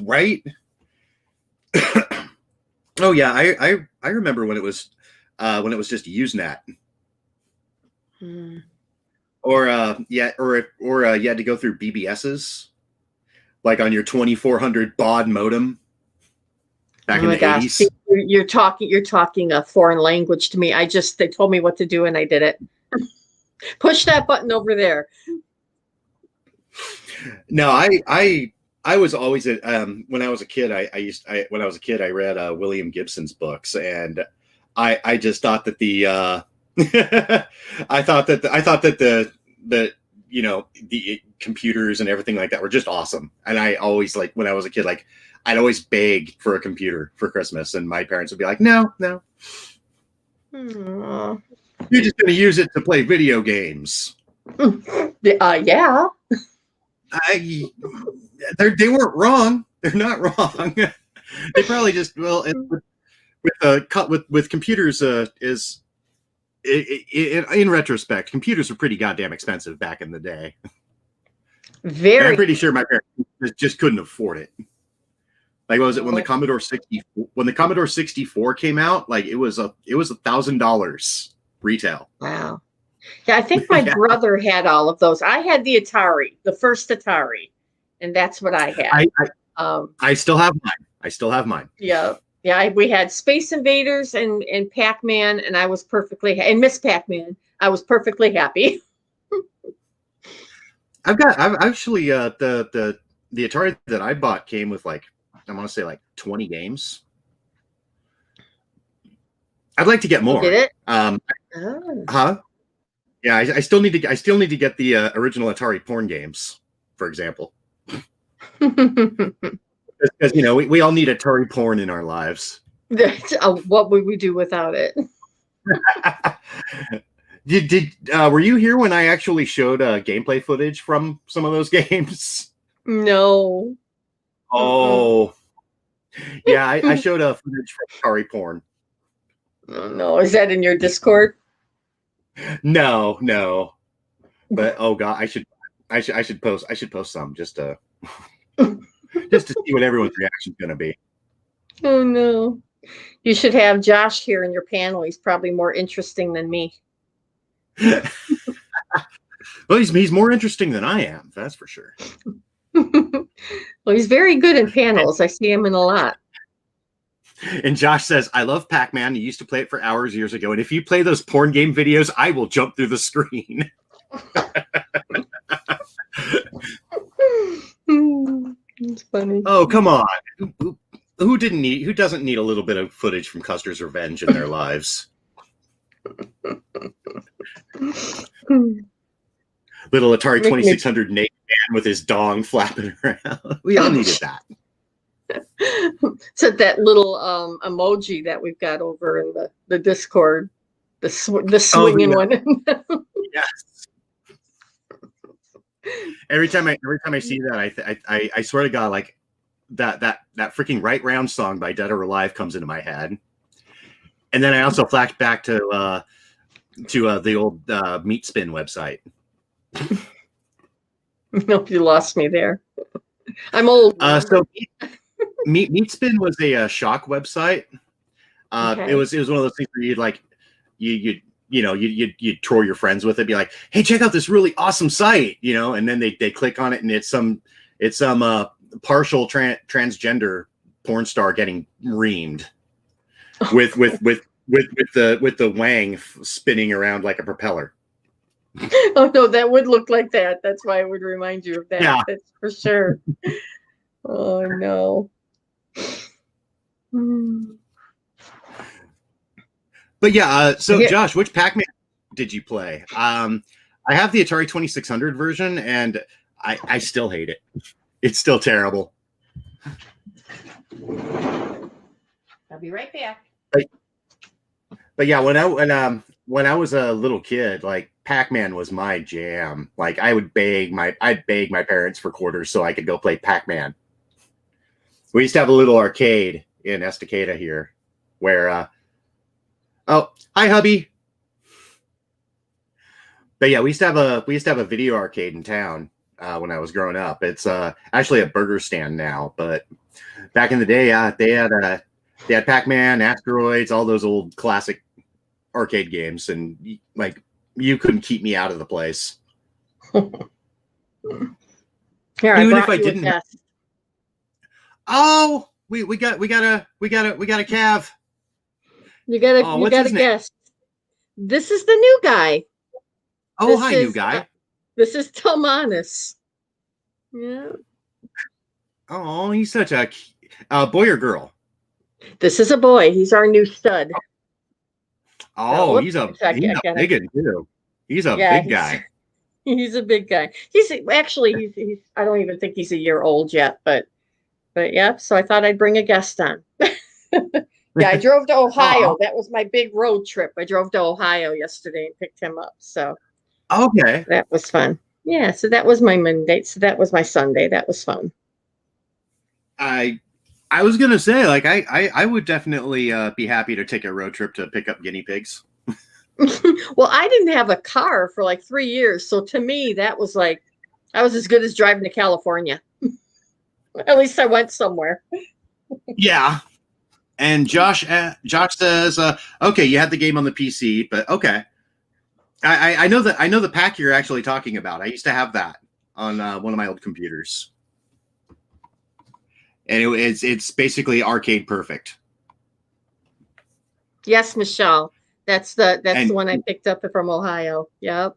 right? Oh yeah, I remember when it was just Usenet. Or you had to go through BBSs, like on your 2400 baud modem back in the 80s. See, you're talking a foreign language to me. They told me what to do and I did it. Push that button over there. No, I was always when I was a kid. When I was a kid, I read William Gibson's books, and I just thought that the I thought that the the computers and everything like that were just awesome. And I always, like, when I was a kid, like, I'd always beg for a computer for Christmas, and my parents would be like, no, Aww. you're just going to use it to play video games. Yeah. They weren't wrong. They're not wrong. They probably just, well, with computers in retrospect, computers were pretty goddamn expensive back in the day. Very. I'm pretty sure my parents just couldn't afford it. Like, what was it when the Commodore 64 came out? Like, it was $1,000 retail. Wow. Yeah, I think my brother had all of those. I had the Atari, the first Atari, and that's what I had. I still have mine. Yeah. Yeah, we had Space Invaders and Pac-Man, and I was and Miss Pac-Man. I was perfectly happy. I've actually the Atari that I bought came with, like, I want to say, like, 20 games. I'd like to get more. Did it? Huh? Yeah, I still need to get the original Atari porn games, for example. Because we all need Atari porn in our lives. What would we do without it? Were you here when I actually showed gameplay footage from some of those games? No. Oh, yeah, I showed footage from Atari porn. Oh, no, is that in your Discord? No. But oh god, I should post some just to just to see what everyone's reaction is going to be. Oh no. You should have Josh here in your panel. He's probably more interesting than me. Well, he's more interesting than I am, that's for sure. Well, he's very good in panels. I see him in a lot. And Josh says, I love Pac-Man. You used to play it for hours years ago. And if you play those porn game videos, I will jump through the screen. It's funny. Oh, come on. Who doesn't need a little bit of footage from Custer's Revenge in their lives? Little Atari 2600 naked man with his dong flapping around. We all needed that. So that little emoji that we've got over in the Discord, the swinging one. Yes. Every time I see that, I swear to God, like that freaking Right Round song by Dead or Alive comes into my head, and then I also flash back to the old Meat Spin website. Nope, you lost me there. I'm old. So Meat Spin was a shock website. Okay. It was one of those things where you'd troll your friends with it, be like, "Hey, check out this really awesome site," and then they click on it, and it's some partial transgender porn star getting reamed with the wang spinning around like a propeller. Oh no, that would look like that. That's why it would remind you of that. Yeah. That's for sure. Oh no. But yeah, so Yeah. Josh, which Pac-Man did you play? I have the Atari 2600 version, and I still hate it. It's still terrible. I'll be right back. But yeah, when I was a little kid, like Pac-Man was my jam. Like I'd beg my parents for quarters so I could go play Pac-Man. We used to have a little arcade in Estacada here, where oh, hi hubby. But yeah, we used to have a video arcade in town when I was growing up. It's actually a burger stand now, but back in the day, they had Pac-Man, Asteroids, all those old classic arcade games, and like you couldn't keep me out of the place. Here, Even I if I brought you a didn't. guest. Oh, we got a Cav. You got Oh, you what's got a his name? guest. This is the new guy. Oh, This hi, is, new guy. This is Tomanis. Yeah. Oh, he's such a boy or girl. This is a boy. He's our new stud. Oh, whoops, he's a I big one too. He's a big guy. He's a big guy. He's I don't even think he's a year old yet, but yeah, so I thought I'd bring a guest on. Yeah, I drove to Ohio. Aw. That was my big road trip. I drove to Ohio yesterday and picked him up. So Okay. that was fun. Yeah, so that was my Monday. So that was my Sunday. That was fun. I was gonna say, like, I would definitely be happy to take a road trip to pick up guinea pigs. Well, I didn't have a car for like 3 years. So to me, that was like, I was as good as driving to California. At least I went somewhere. Yeah. And Josh says, okay, you had the game on the PC, but okay. I know the pack you're actually talking about. I used to have that on one of my old computers. And it's basically arcade perfect. Yes, Michelle. That's the one I picked up from Ohio. Yep.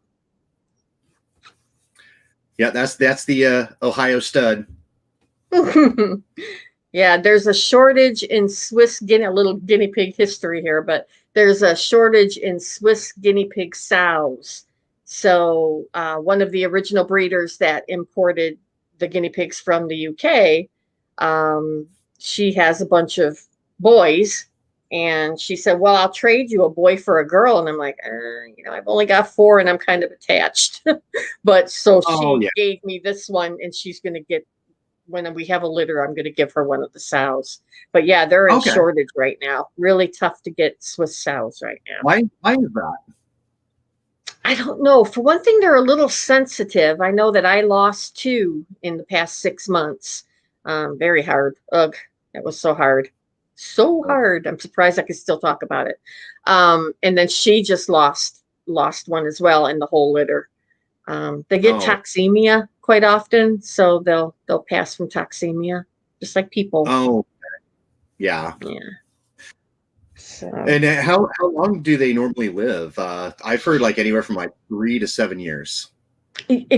Yeah, that's the Ohio stud. Yeah, there's a shortage in Swiss guinea pig history here, but there's a shortage in Swiss guinea pig sows. So one of the original breeders that imported the guinea pigs from the UK, she has a bunch of boys, and she said, well, I'll trade you a boy for a girl. And I'm like, I've only got 4 and I'm kind of attached. But so she gave me this one, and she's going to get, when we have a litter, I'm going to give her one of the sows. But yeah, they're in shortage right now. Really tough to get Swiss sows right now. Why is that? I don't know. For one thing, they're a little sensitive. I know that I lost 2 in the past 6 months. Very hard. Ugh, that was so hard. So hard. I'm surprised I could still talk about it. And then she just lost one as well in the whole litter. They get toxemia quite often, so they'll pass from toxemia, just like people. Oh, yeah. Yeah. So And how long do they normally live? I've heard like anywhere from like 3 to 7 years.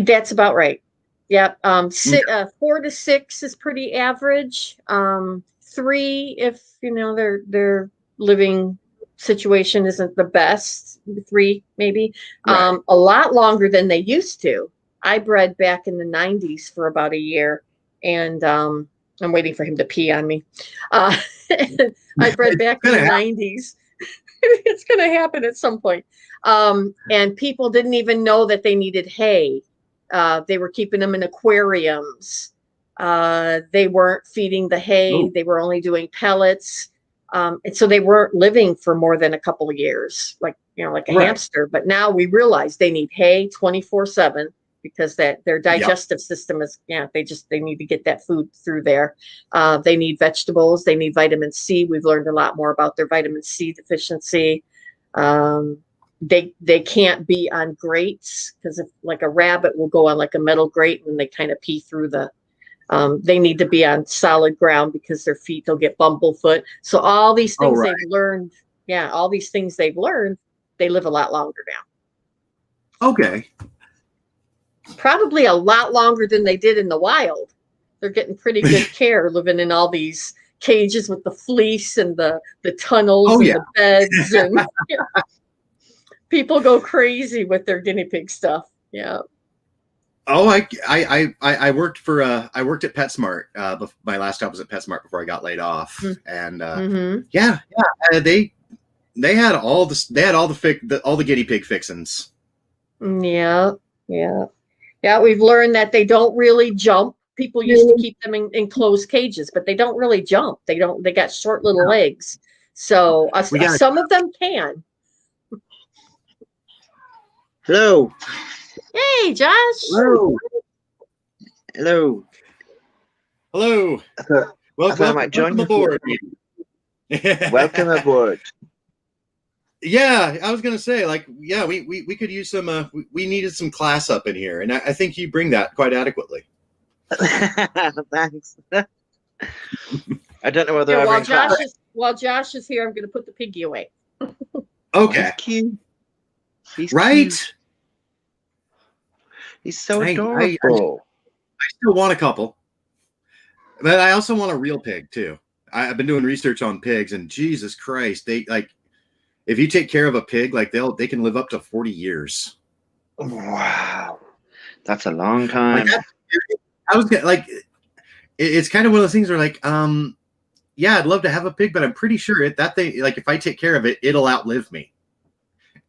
that's about right. Yep. 4 to 6 is pretty average. 3, if their living situation isn't the best. 3 maybe. Right. A lot longer than they used to. I bred back in the 90s for about a year, and I'm waiting for him to pee on me. I bred back in the 90s. It's going to happen at some point. And people didn't even know that they needed hay. They were keeping them in aquariums. They weren't feeding the hay. Oh. They were only doing pellets. And so they weren't living for more than a couple of years, like a Right. hamster. But now we realize they need hay 24/7 because their digestive system is, they need to get that food through there. They need vegetables. They need vitamin C. We've learned a lot more about their vitamin C deficiency. They can't be on grates, because if like a rabbit will go on like a metal grate and they kind of pee through they need to be on solid ground because their feet, they'll get bumblefoot. So all these things right. they've learned, all these things they've learned, they live a lot longer now. Okay. Probably a lot longer than they did in the wild. They're getting pretty good care living in all these cages with the fleece and the tunnels and the beds. And people go crazy with their guinea pig stuff. Yeah. Oh, I worked for I worked at PetSmart. My last job was at PetSmart before I got laid off, and they had all the guinea pig fixins. Yeah. We've learned that they don't really jump. People used to keep them in closed cages, but they don't really jump. They got short little legs. So some of them can. Hello. Hey, Josh. Hello. Hello. Hello. I might join welcome aboard. Welcome aboard. Yeah, I was gonna say, we could use some. We needed some class up in here, and I think you bring that quite adequately. Thanks. I don't know whether while Josh is here, I'm going to put the piggy away. Okay. He's cute. He's right. Cute. He's so adorable. I still want a couple, but I also want a real pig too. I've been doing research on pigs, and Jesus Christ, they if you take care of a pig, they can live up to 40 years. Wow, that's a long time. I was it's kind of one of those things where I'd love to have a pig, but I'm pretty sure that thing, if I take care of it, it'll outlive me,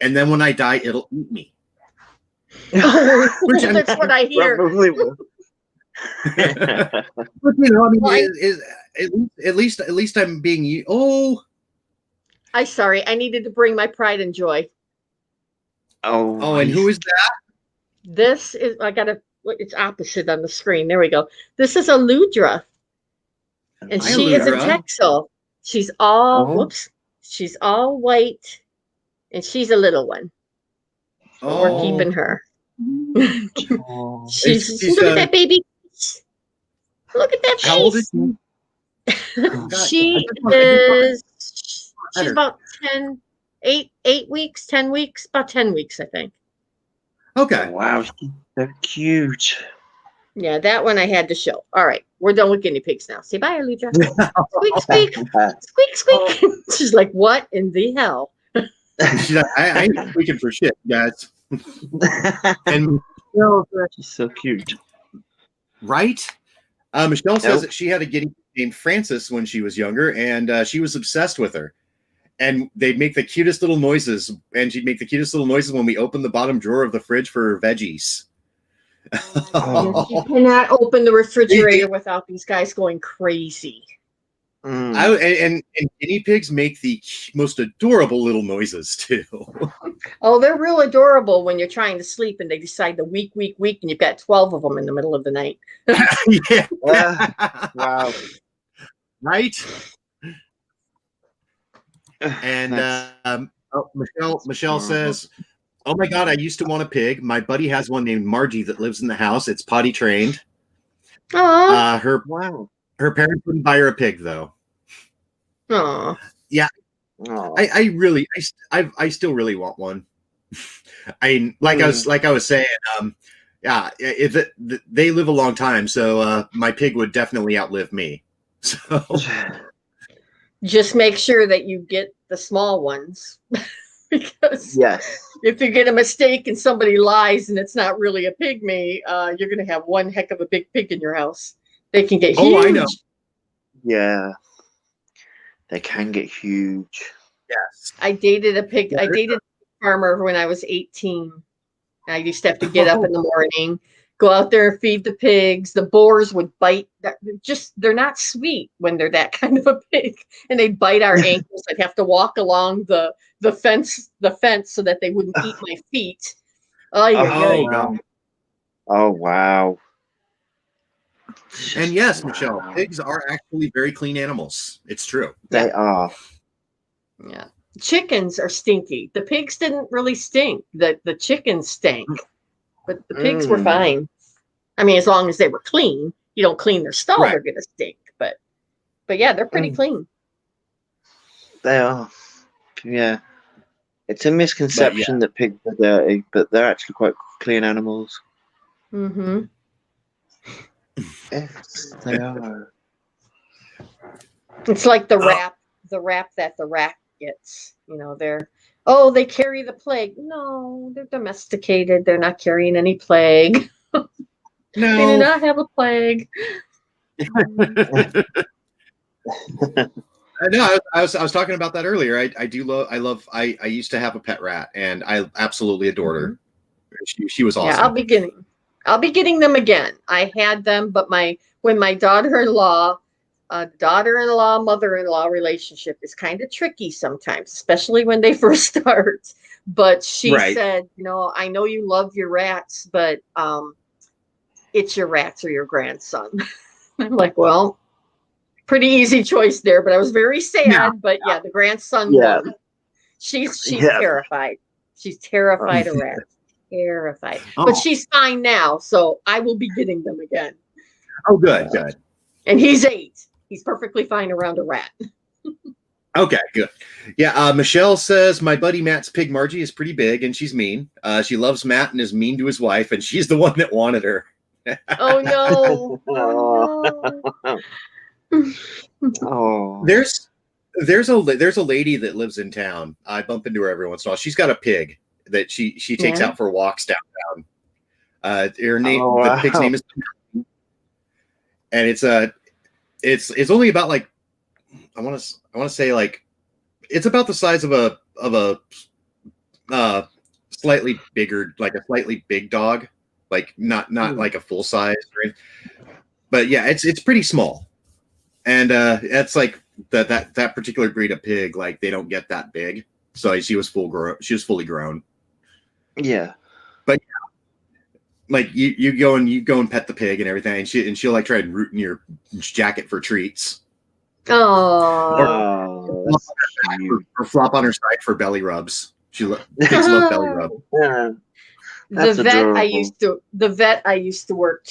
and then when I die, it'll eat me. That's what I hear. Probably will. But, at least I'm being. I'm sorry. I needed to bring my pride and joy. Oh, and who is that? This is, it's opposite on the screen. There we go. This is a Ludra. And she is a Texel. She's all, she's all white. And she's a little one. So we're keeping her. She's look at that baby. Look at that face. How old is she? She's about 8 weeks, 10 weeks, about 10 weeks, I think. Okay. Wow, they're cute. Yeah, that one I had to show. All right, we're done with guinea pigs now. Say bye, Aludra. Squeak, squeak, squeak, squeak. She's like, what in the hell? She's like, I ain't squeaking for shit, guys. And she's so cute. Right? Michelle says that she had a guinea pig named Frances when she was younger, and she was obsessed with her. And they'd make the cutest little noises, and she'd make the cutest little noises when we opened the bottom drawer of the fridge for veggies. You cannot open the refrigerator without these guys going crazy. And guinea pigs make the most adorable little noises too. Oh, they're real adorable when you're trying to sleep and they decide to week, and you've got 12 of them in the middle of the night. Yeah. Wow. Right? And Michelle says, Oh my god, I used to want a pig. My buddy has one named Margie that lives in the house. It's potty trained. Oh, Her Wow. parents wouldn't buy her a pig though. oh, Oh. I really I still really want one. I like I was saying, yeah, they live a long time, so my pig would definitely outlive me. So just make sure that you get the small ones because Yes. if you get a mistake and somebody lies and it's not really a pygmy, you're going to have one heck of a big pig in your house. They can get huge. Oh, I know. Yeah. They can get huge. yes, I dated a pig. I dated a farmer when I was 18. I used to have to get up in the morning, go out there and feed the pigs. The boars would bite. They're not sweet when they're that kind of a pig, and they'd bite our ankles. I'd have to walk along the fence so that they wouldn't eat my feet. Oh, yeah. Oh, wow. Oh, wow. and yes, Michelle, pigs are actually very clean animals. It's true. They are. Yeah. Chickens are stinky. The pigs didn't really stink. The chickens stank, but the pigs were fine. I mean, as long as they were clean. You don't clean their stall, Right. they're gonna stink. But yeah, they're pretty clean. They are. Yeah. It's a misconception that pigs are dirty, but they're actually quite clean animals. Mm-hmm. Yes, they are. It's like the rap that the rat gets. You know, they carry the plague. No, they're domesticated. They're not carrying any plague. They do No, not have a plague. no, I was talking about that earlier. I used to have a pet rat, and I absolutely adored her. She was awesome. Yeah, I'll be getting them again. I had them, but when my daughter-in-law, mother-in-law relationship is kind of tricky sometimes, especially when they first start. But she Right. said, I know you love your rats, but it's your rats or your grandson. I'm like, well, pretty easy choice there, but I was very sad. Yeah. But yeah, the grandson Yeah. won. She's Yeah. terrified. She's terrified of rats. Terrified. Oh. But she's fine now, so I will be getting them again. Oh, good. And he's 8. He's perfectly fine around a rat. Okay, good. Yeah, Michelle says my buddy Matt's pig Margie is pretty big and she's mean. She loves Matt and is mean to his wife, and she's the one that wanted her. Oh no. Oh, no. Oh. There's a lady that lives in town. I bump into her every once in a while. She's got a pig that she takes Yeah. out for walks downtown. Her name, Oh, the pig's wow. name is, and it's only about like I want to say like it's about the size of a slightly bigger, like a slightly big dog, like not like a full size, right? But yeah, it's pretty small, and it's like that particular breed of pig, like they don't get that big, so she was fully grown. Yeah. Like you go and pet the pig and everything, and she'll like try and root in your jacket for treats. Oh. Oh, that's cute. Or flop on her side for belly rubs. Pigs love belly rub. Yeah. The That's vet adorable. I used to work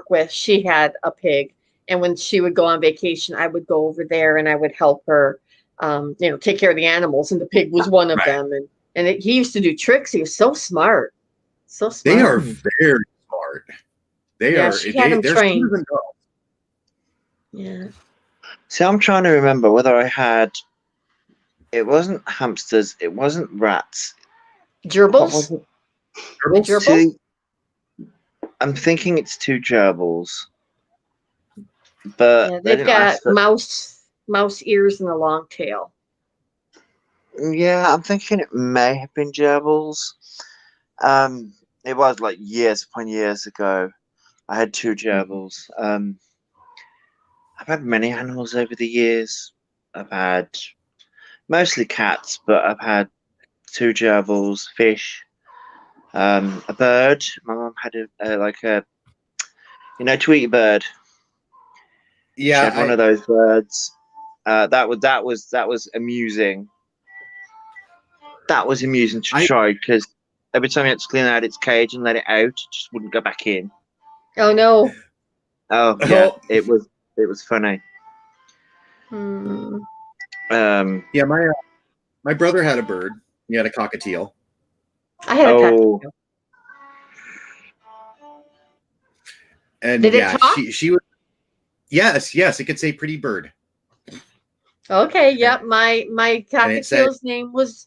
with, she had a pig, and when she would go on vacation, I would go over there and I would help her take care of the animals, and the pig was one of Right. them, and he used to do tricks. He was so smart. So smart. They are very smart. She had them they're trained. smarter than dogs. Yeah. See, I'm trying to remember whether I had. It wasn't hamsters. It wasn't rats. What Gerbils? was it? Gerbils? Two- I'm thinking it's 2 gerbils. But Yeah, they they've didn't ask got for- mouse ears and a long tail. Yeah, I'm thinking it may have been gerbils. It was like years upon years ago. I had 2 gerbils. I've had many animals over the years. I've had mostly cats, but I've had 2 gerbils, fish, a bird. My mum had a Tweety bird. She Yeah, had one of those birds. That was amusing. That was amusing to try because every time you had to clean out its cage and let it out, it just wouldn't go back in. Oh no. Oh yeah, Oh. it was funny. Hmm. Yeah, my brother had a bird. He had a cockatiel. I had a Oh. cockatiel. And Did it yeah, talk? she was. Yes, it could say "pretty bird." Okay, yep. My And it said, cockatiel's name was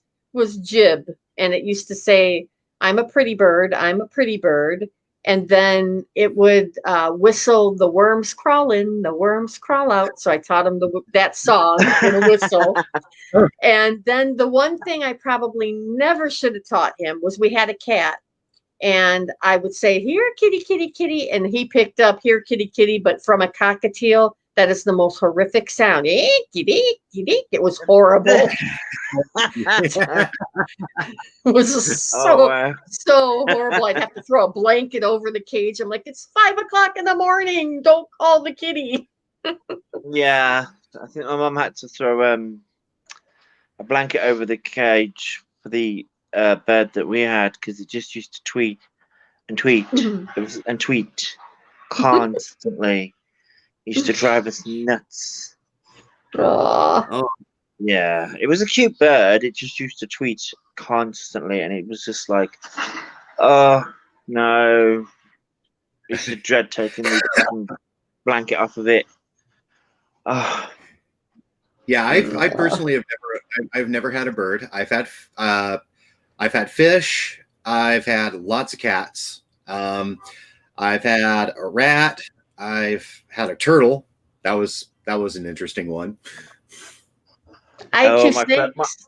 Jib, and it used to say, "I'm a pretty bird. I'm a pretty bird." And then it would whistle, "The worms crawl in, the worms crawl out." So I taught him that song with a whistle. And then the one thing I probably never should have taught him was we had a cat. And I would say, "Here, kitty, kitty, kitty." And he picked up, "Here, kitty, kitty," but from a cockatiel, that is the most horrific sound. Kitty, kitty. It was horrible. It was Oh, so horrible. I'd have to throw a blanket over the cage. I'm like, "It's 5 o'clock in the morning. Don't call the kitty." yeah. I think my mum had to throw a blanket over the cage for the bird that we had because it just used to tweet and tweet and tweet constantly. It used to drive us nuts. Aw. Yeah, it was a cute bird. It just used to tweet constantly, and it was just like, oh no, I used to dread taking the fucking blanket off of it. Oh, Yeah, I personally I've never had a bird. I've had fish. I've had lots of cats. I've had a rat. I've had a turtle. That was an interesting one. I had Oh, two my friend- snakes.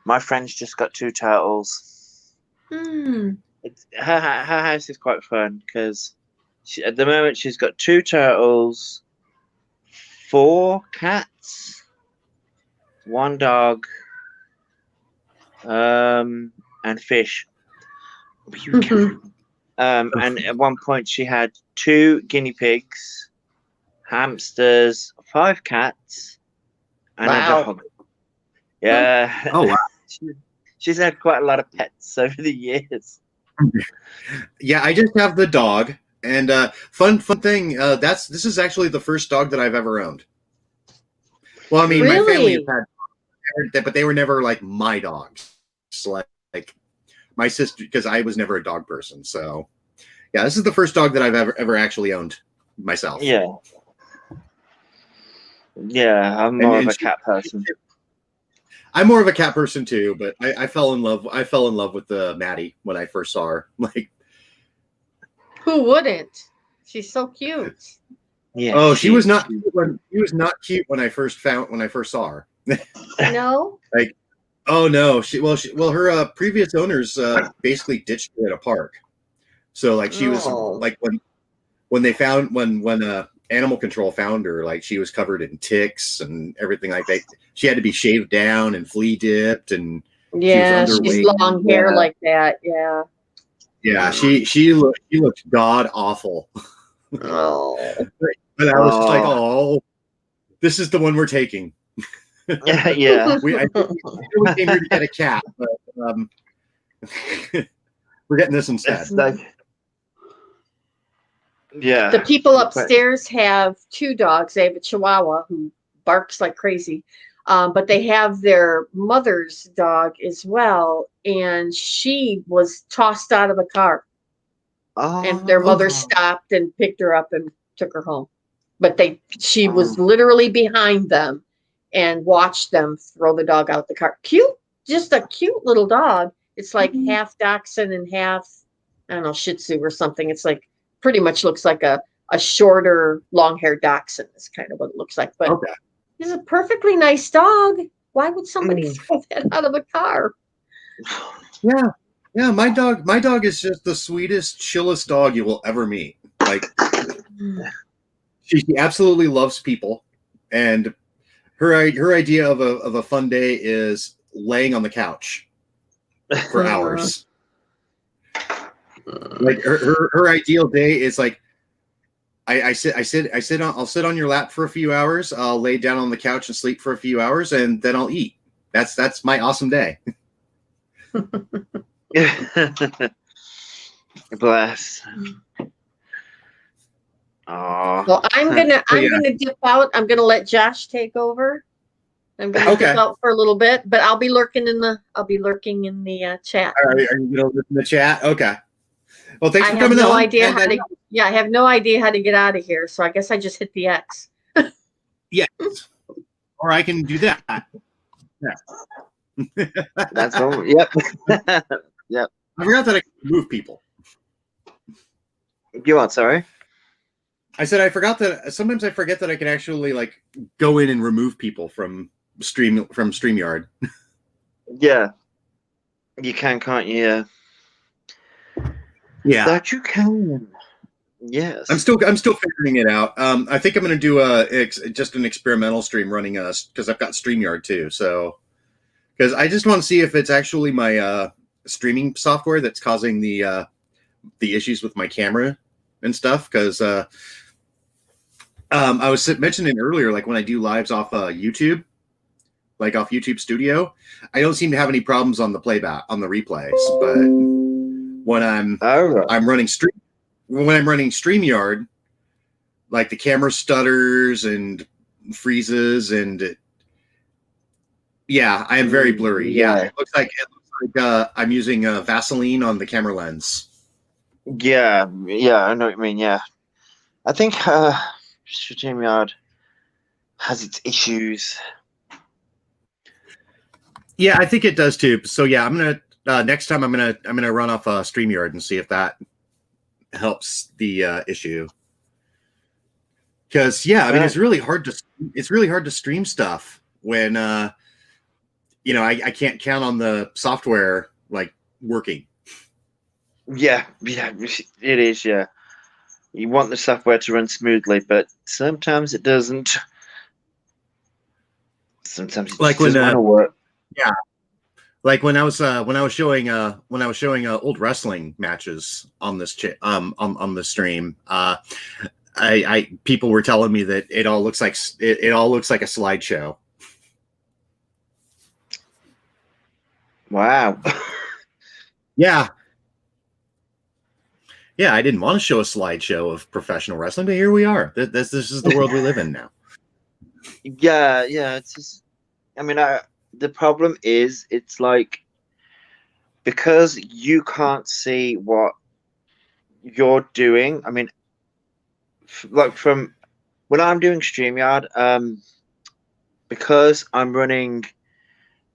my friend's just got 2 turtles. Hmm. Her house is quite fun because at the moment she's got 2 turtles, 4 cats, 1 dog, and fish. And at one point she had 2 guinea pigs, hamsters, 5 cats, and Wow. a dog. Yeah. Oh wow. She's had quite a lot of pets over the years. Yeah, I just have the dog. And fun thing. This is actually the first dog that I've ever owned. Well, I mean, my family Really? has had, but they were never like my dogs. So like my sister, because I was never a dog person. So yeah, this is the first dog that I've ever actually owned myself. Yeah. Yeah, I'm more of a cat person. I'm more of a cat person too, but I fell in love. I fell in love with Maddie when I first saw her. Like, Who wouldn't? She's so cute. Yeah. oh, she was not cute when I first saw her. No? Oh no, her previous owners basically ditched her at a park. So like she was Oh. like when they found when animal control found her, like she was covered in ticks and everything like that. She had to be shaved down and flea dipped, and Yeah, she's underweight. long hair Yeah. like that. Yeah. yeah, she looked god awful. Oh. But I was just like, Oh. oh, this is the one we're taking. Yeah. I think we came here to get a cat, but we're getting this instead. It's like, yeah. The people upstairs have 2 dogs. They have a Chihuahua who barks like crazy. But they have their mother's dog as well. And she was tossed out of a car. And their mother stopped and picked her up and took her home. But she was literally behind them and watched them throw the dog out the car. Cute, just a cute little dog. It's like half dachshund and half, I don't know, Shih Tzu or something. It's like pretty much looks like a shorter, long-haired dachshund is kind of what it looks like. But Okay. he's a perfectly nice dog. Why would somebody throw that out of a car? Yeah, my dog is just the sweetest, chillest dog you will ever meet. Like, she absolutely loves people, and her idea of a fun day is laying on the couch for hours. Like her ideal day is like, I'll sit on your lap for a few hours. I'll lay down on the couch and sleep for a few hours, and then I'll eat. That's my awesome day. Bless. Oh, Well, I'm yeah. gonna dip out. I'm gonna let Josh take over. I'm gonna Okay. dip out for a little bit, but I'll be lurking in the chat. Are you going to listen to the chat? Okay. Well, thanks I for have coming no on. idea And, how to. Yeah, I have no idea how to get out of here, so I guess I just hit the X. yes. Or I can do that. Yeah. that's all. Yep. Yep. I forgot that I can move people. You what? Sorry. I said I forgot that sometimes I forget that I can actually like go in and remove people from StreamYard. Yeah. You can, can't you? Yeah. That you can. Yes. I'm still figuring it out. I think I'm going to do just an experimental stream running because I've got StreamYard too. So because I just want to see if it's actually my streaming software that's causing the issues with my camera and stuff. Because I was mentioning earlier, like when I do lives off YouTube, like off YouTube Studio, I don't seem to have any problems on the playback on the replays. But when I'm running StreamYard, like the camera stutters and freezes, and yeah, I am very blurry. Yeah, it looks like I'm using Vaseline on the camera lens. Yeah, I know what you mean. Yeah, I think StreamYard has its issues. Yeah, I think it does too. So yeah, I'm gonna next time I'm gonna run off StreamYard and see if that helps the issue. Because yeah, I mean it's really hard to stream stuff when I can't count on the software like working. Yeah, it is. Yeah, you want the software to run smoothly, but sometimes it doesn't. Sometimes it Like just doesn't want to work. Yeah, like when I was showing old wrestling matches on this on the stream. I people were telling me that it all looks like it all looks like a slideshow. Wow. Yeah. Yeah, I didn't want to show a slideshow of professional wrestling, but here we are. This is the world we live in now. Yeah. It's just, I mean, the problem is, it's like, because you can't see what you're doing. I mean, like from when I'm doing StreamYard, because I'm running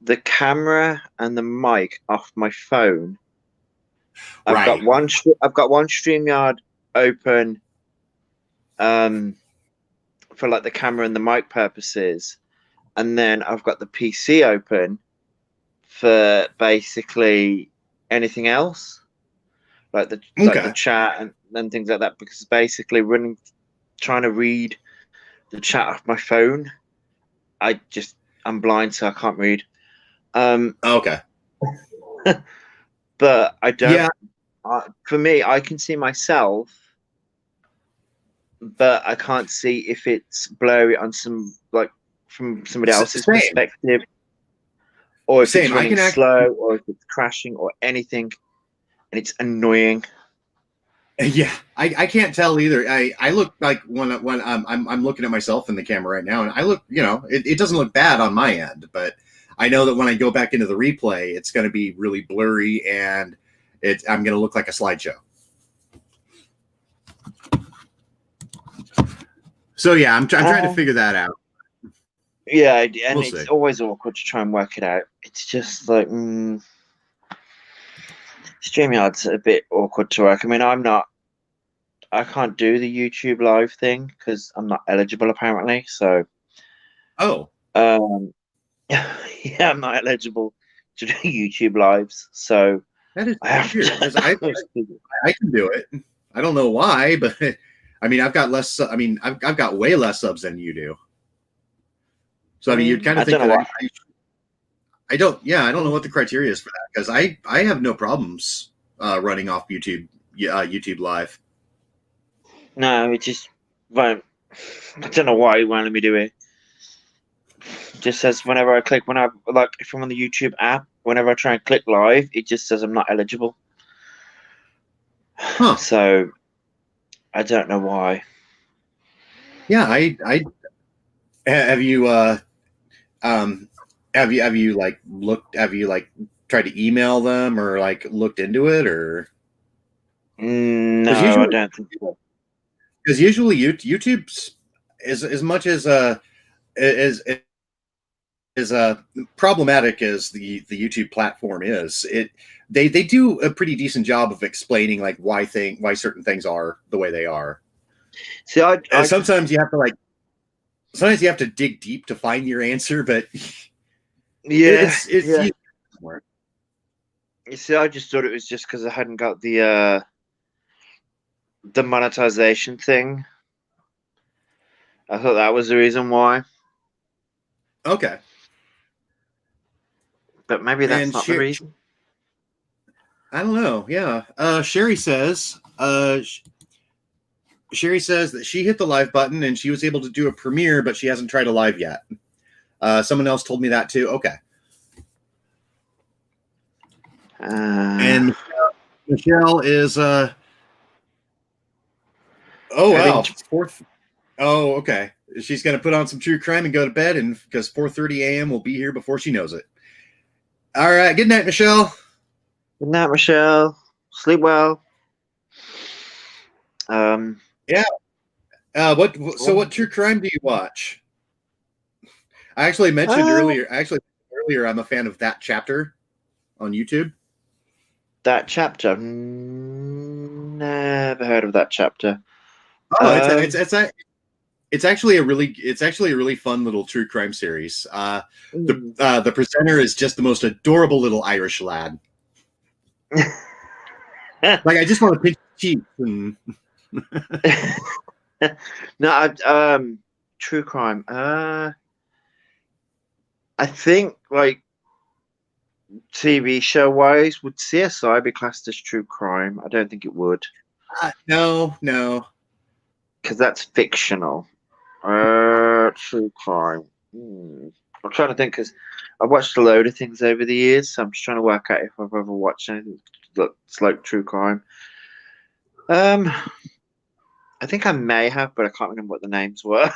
the camera and the mic off my phone. I've got one StreamYard open for like the camera and the mic purposes, and then I've got the PC open for basically anything else, like the chat and things like that, because basically trying to read the chat off my phone, I'm blind, so I can't read. Okay. But I don't. Yeah. For me, I can see myself, but I can't see if it's blurry on from somebody else's perspective, or if it's running slow, or if it's crashing, or anything, and it's annoying. Yeah, I can't tell either. I look like when I'm looking at myself in the camera right now, and I look, it doesn't look bad on my end, but I know that when I go back into the replay, it's going to be really blurry, and I'm going to look like a slideshow. So yeah, I'm trying to figure that out. Yeah, and it's always awkward to try and work it out. It's just like StreamYard's a bit awkward to work. I mean, I can't do the YouTube live thing because I'm not eligible apparently. So, yeah, I'm not eligible to do YouTube lives. So that is weird, because I can do it. I don't know why, but I mean, I've got less. I mean, I've got way less subs than you do. So I mean, you'd kind of think that I don't know what the criteria is for that, because I have no problems running off YouTube live. No, it just won't. I don't know why it won't let me do it. It just says whenever I click, if I'm on the YouTube app, whenever I try and click live, it just says I'm not eligible. Huh. So I don't know why. Yeah, I have you have you like looked, have you like tried to email them or like looked into it, or No, usually, I don't think so. because usually YouTube's as much as problematic as the YouTube platform is, they do a pretty decent job of explaining like why certain things are the way they are. See, And sometimes you have to dig deep to find your answer, but yeah, it's yeah. somewhere. You see, I just thought it was just because I hadn't got the monetization thing. I thought that was the reason why, Okay. but maybe that's And not the reason. I don't know. Yeah. Sherry says that she hit the live button and she was able to do a premiere, but she hasn't tried a live yet. Someone else told me that too. Okay. And Michelle is oh wow, fourth. Oh, okay. She's gonna put on some true crime and go to bed, and because 4:30 a.m. will be here before she knows it. All right. Good night, Michelle. Good night, Michelle. Sleep well. Yeah. What true crime do you watch? I actually mentioned earlier. I'm a fan of That Chapter on YouTube. That Chapter. Never heard of That Chapter. Oh, it's actually a really fun little true crime series. The presenter is just the most adorable little Irish lad. Like, I just want to pinch his cheeks and no, true crime. I think like TV show wise, would CSI be classed as true crime? I don't think it would, no. because that's fictional. True crime. I'm trying to think, because I've watched a load of things over the years, so I'm just trying to work out if I've ever watched anything that's like true crime. I think I may have, but I can't remember what the names were.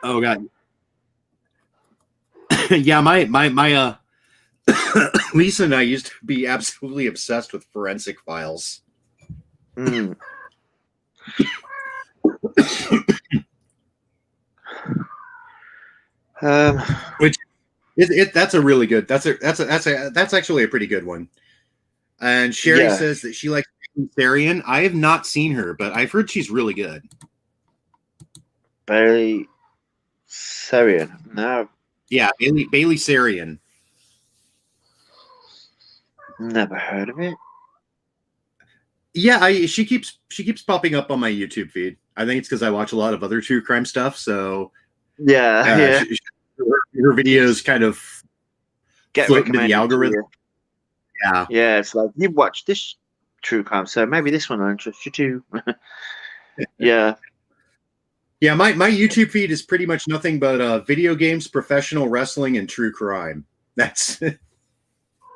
Oh god. Yeah, my Lisa and I used to be absolutely obsessed with Forensic Files. Which that's a really good. That's actually a pretty good one. And Sherry says that she likes Bailey Sarian. I have not seen her, but I've heard she's really good. Bailey Sarian. No. Yeah, Bailey Sarian. Never heard of it. Yeah, she keeps popping up on my YouTube feed. I think it's because I watch a lot of other true crime stuff. So yeah. Her videos kind of get float into the algorithm. Yeah, it's like, you've watched this true crime, so maybe this one will interest you too. Yeah. Yeah, my YouTube feed is pretty much nothing but video games, professional wrestling, and true crime. That's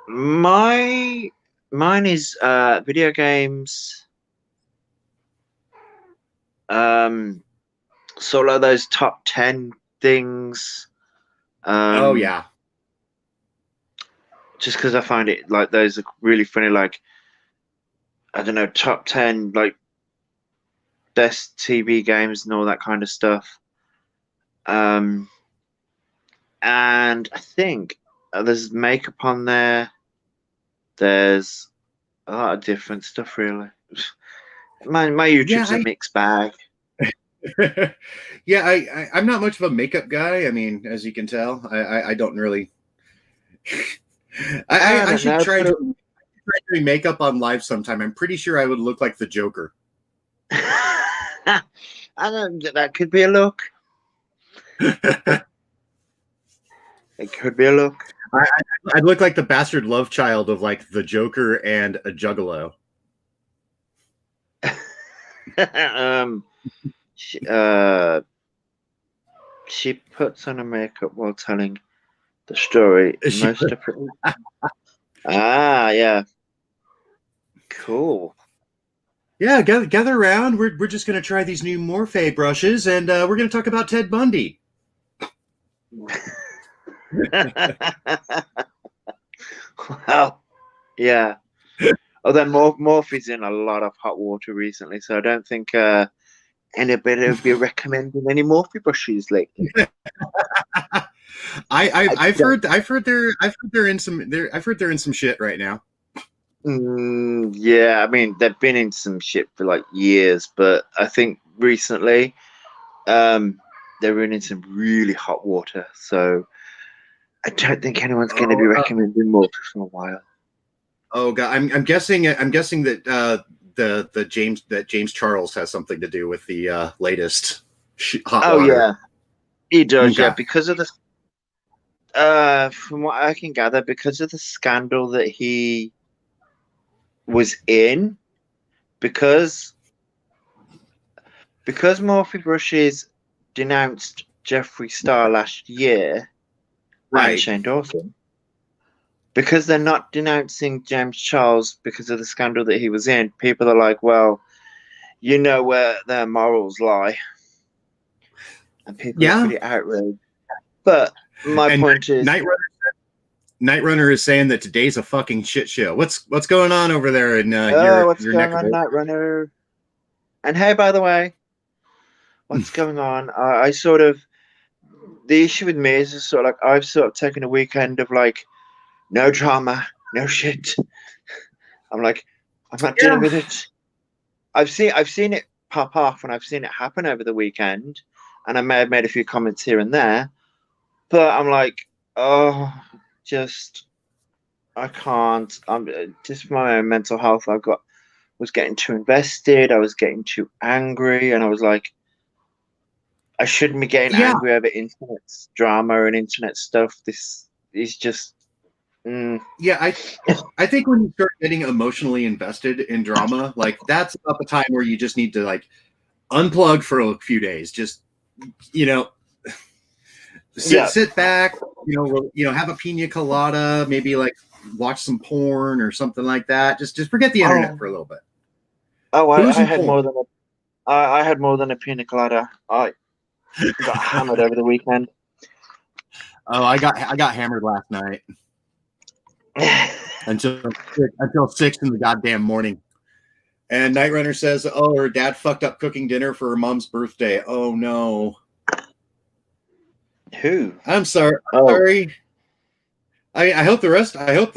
mine is video games. Sort of those top 10 things. Oh yeah. Just because I find it like those are really funny, like, I don't know, top 10 like best TV games and all that kind of stuff. And I think there's makeup on there. There's a lot of different stuff, really. My YouTube's a mixed bag. Yeah, I'm not much of a makeup guy. I mean, as you can tell, I don't really. I should try doing makeup on live sometime. I'm pretty sure I would look like the Joker. I don't. That could be a look. It could be a look. I'd look like the bastard love child of like the Joker and a Juggalo. She puts on her makeup while telling the story. She Most of it. Ah, yeah. Cool. Yeah, gather around. We're just going to try these new Morphe brushes, and we're going to talk about Ted Bundy. Well, yeah. Although Morphe's in a lot of hot water recently, so I don't think anybody would be recommending any Morphe brushes lately. I've heard they're in some shit right now. Yeah, I mean they've been in some shit for like years, but I think recently they're in some really hot water. So I don't think anyone's going to be recommending Morphe for a while. Oh god, I'm guessing that James Charles has something to do with the latest hot water. Oh yeah, he does. Okay. Yeah, because of the from what I can gather, because of the scandal that he was in, because Morphe Brushes denounced Jeffree Star last year, Right. and Shane Dawson. Because they're not denouncing James Charles because of the scandal that he was in, people are like, well, you know where their morals lie. And people are pretty outraged. But my point is... Night Runner is saying that today's a fucking shit show. What's going on over there in what's your going neck of on, Night Runner? And hey, by the way, what's going on? I sort of... The issue with me is just sort of like, I've sort of taken a weekend of like, no drama, no shit. I'm like, I'm not dealing with it. I've seen it pop off and I've seen it happen over the weekend, and I may have made a few comments here and there, but I'm like, oh, I can't. I'm just my own mental health. Was getting too invested. I was getting too angry, and I was like, I shouldn't be getting angry over internet drama and internet stuff. This is just. Yeah, I think when you start getting emotionally invested in drama, like that's about the time where you just need to like unplug for a few days. Just sit back, have a pina colada, maybe like watch some porn or something like that. Just forget the internet for a little bit. Oh, I had more than a pina colada. I got hammered over the weekend. Oh, I got hammered last night. until 6 in the goddamn morning. And Night Runner says, oh, her dad fucked up cooking dinner for her mom's birthday. Oh no. Who? I'm sorry. Sorry. I hope the rest I hope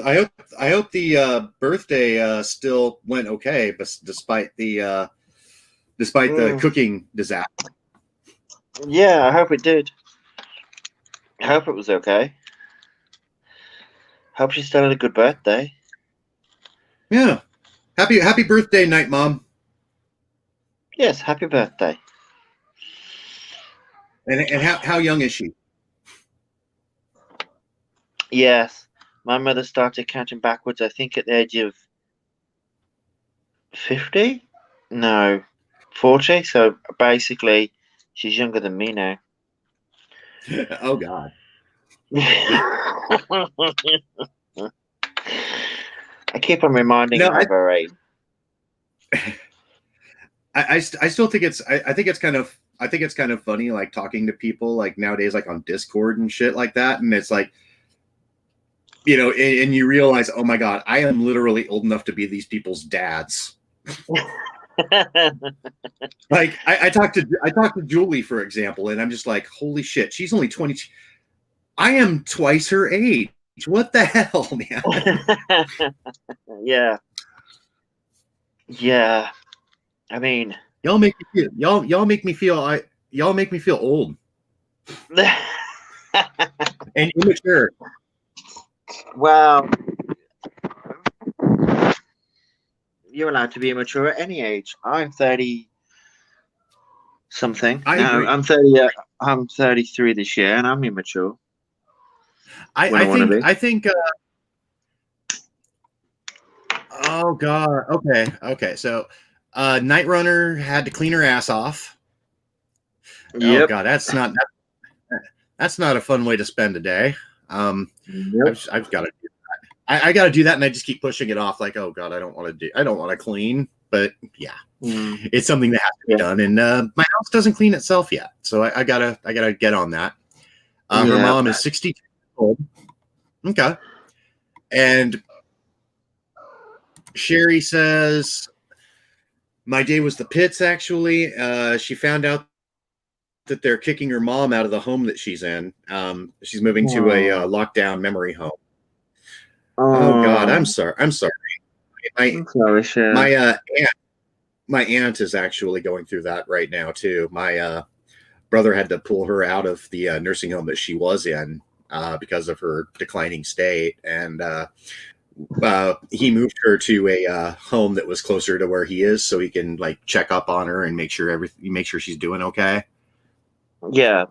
the birthday still went okay, but despite the cooking disaster. Yeah, I hope it did. I hope it was okay. Hope she still had a good birthday. Yeah. Happy birthday, Night Mom. Yes, happy birthday. And how young is she? Yes. My mother started counting backwards, I think, at the age of 50? No, 40. So basically, she's younger than me now. Oh, God. I keep on reminding her of her age. I still think I think it's kind of funny, like talking to people like nowadays, like on Discord and shit like that, and it's like, and you realize, oh my God, I am literally old enough to be these people's dads. Like I talked to Julie, for example, and I'm just like, holy shit, she's only 22. I am twice her age. What the hell, man? Yeah. I mean, y'all make me feel old and immature. Well, you're allowed to be immature at any age. I'm 30 something. I'm 30. I'm 33 this year, and I'm immature. I think. Oh God. Okay. So, Night Runner had to clean her ass off. Yep. Oh God, that's That's not a fun way to spend a day. Nope. I've got to do that. I got to do that, and I just keep pushing it off. Like, oh god, I don't want to clean. But yeah, it's something that has to be done, and my house doesn't clean itself yet, so I gotta get on that. Her mom is 62 years old. Okay, and Sherry says, my day was the pits. Actually, she found out that they're kicking her mom out of the home that she's in. She's moving to a lockdown memory home. Oh god, I'm sorry. I'm sorry. I'm sorry, Sherry. My aunt is actually going through that right now too. My brother had to pull her out of the nursing home that she was in because of her declining state, and he moved her to a home that was closer to where he is, so he can like check up on her and make sure she's doing okay. Yeah,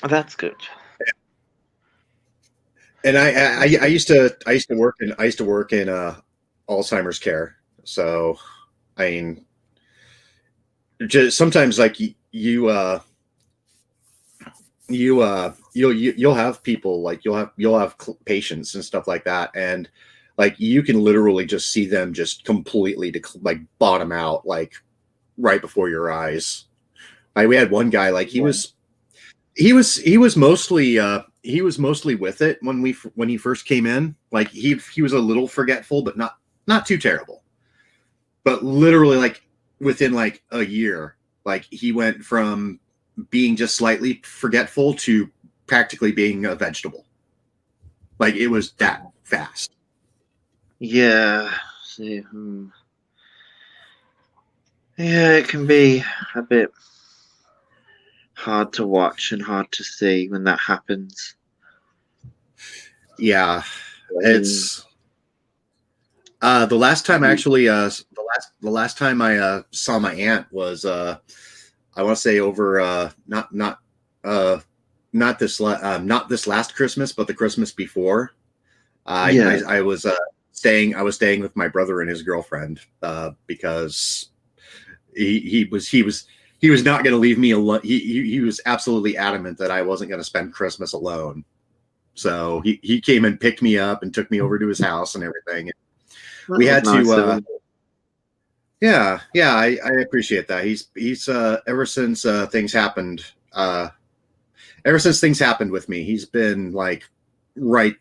that's good. And I used to work in Alzheimer's care. So I mean, just sometimes like you'll have people, like you'll have patients and stuff like that, and like you can literally just see them just completely like bottom out, like right before your eyes. Like we had one guy, like he was mostly with it when he first came in. Like he was a little forgetful, but not too terrible. But literally, like within like a year, like he went from being just slightly forgetful to practically being a vegetable. Like it was that fast. Yeah. See, yeah, it can be a bit hard to watch and hard to see when that happens. Yeah, it's the last time actually. The last time I saw my aunt was I want to say over not this last Christmas, but the Christmas before. I was staying with my brother and his girlfriend because he was not going to leave me alone. He was absolutely adamant that I wasn't going to spend Christmas alone. So he came and picked me up and took me over to his house and everything. We had to, I appreciate that. He's ever since things happened with me, he's been like right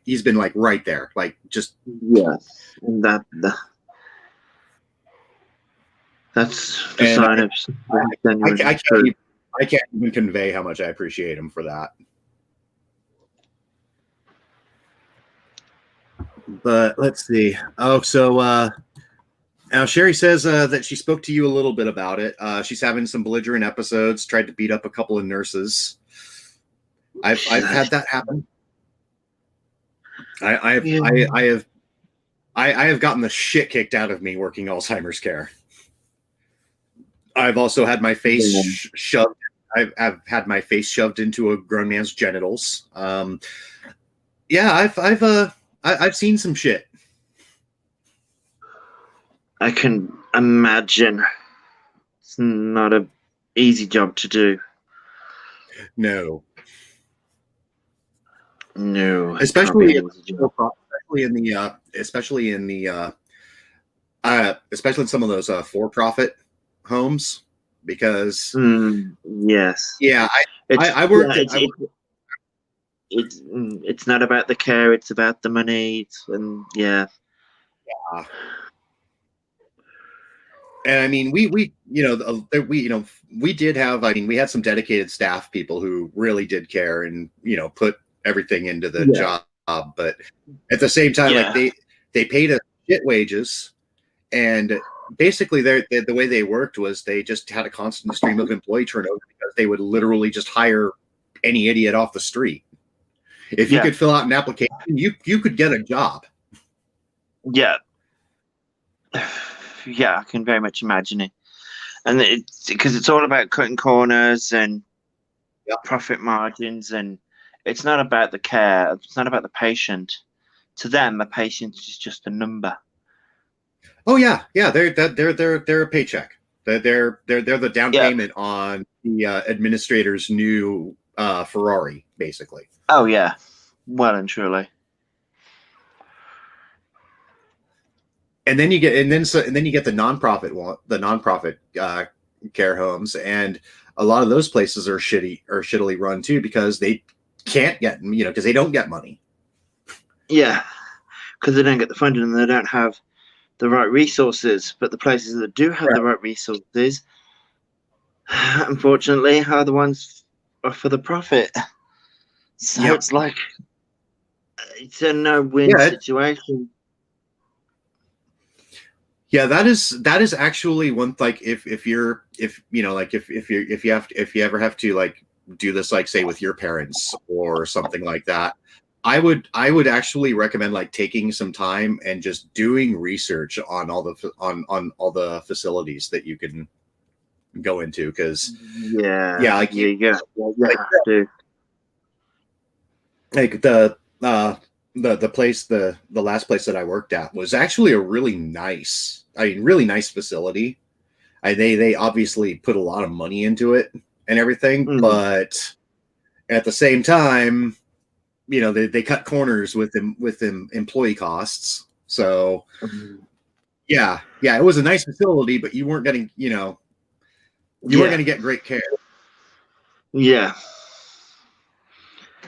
there, like just that's the sign of I can't even convey how much I appreciate him for that. But let's see. Oh, so now Sherry says that she spoke to you a little bit about it. She's having some belligerent episodes, tried to beat up a couple of nurses. I've had that happen. I have gotten the shit kicked out of me working Alzheimer's care. I've also had my face shoved. I've had my face shoved into a grown man's genitals. I've seen some shit. I can imagine it's not an easy job to do. No, especially in some of those for-profit homes, because yes, yeah, I worked. It's not about the care; it's about the money. And I mean, we did have. I mean, we had some dedicated staff people who really did care and put everything into the job. But at the same time, like they paid us shit wages, and basically the way they worked was they just had a constant stream of employee turnover because they would literally just hire any idiot off the street. If you could fill out an application, you could get a job. Yeah. Yeah, I can very much imagine it. And because it's all about cutting corners and profit margins, and it's not about the care. It's not about the patient. To them, a patient is just a number. Oh yeah. They're a paycheck. They're the down payment on the administrator's new Ferrari, basically. Oh yeah, well and truly. And then you get and then you get the nonprofit care homes, and a lot of those places are shittily run too, because they can't get, because they don't get money. Yeah, because they don't get the funding and they don't have the right resources. But the places that do have the right resources, unfortunately, are the ones for the profit. So it's like it's a no-win situation. Yeah, that is actually one, like if you ever have to like do this, like say with your parents or something like that, I would actually recommend like taking some time and just doing research on all the facilities that you can go into, because you have to. Like the place, the last place that I worked at was actually a really nice facility. They obviously put a lot of money into it and everything, but at the same time, they cut corners with them employee costs. So yeah, it was a nice facility, but you weren't getting, weren't going to get great care. Yeah.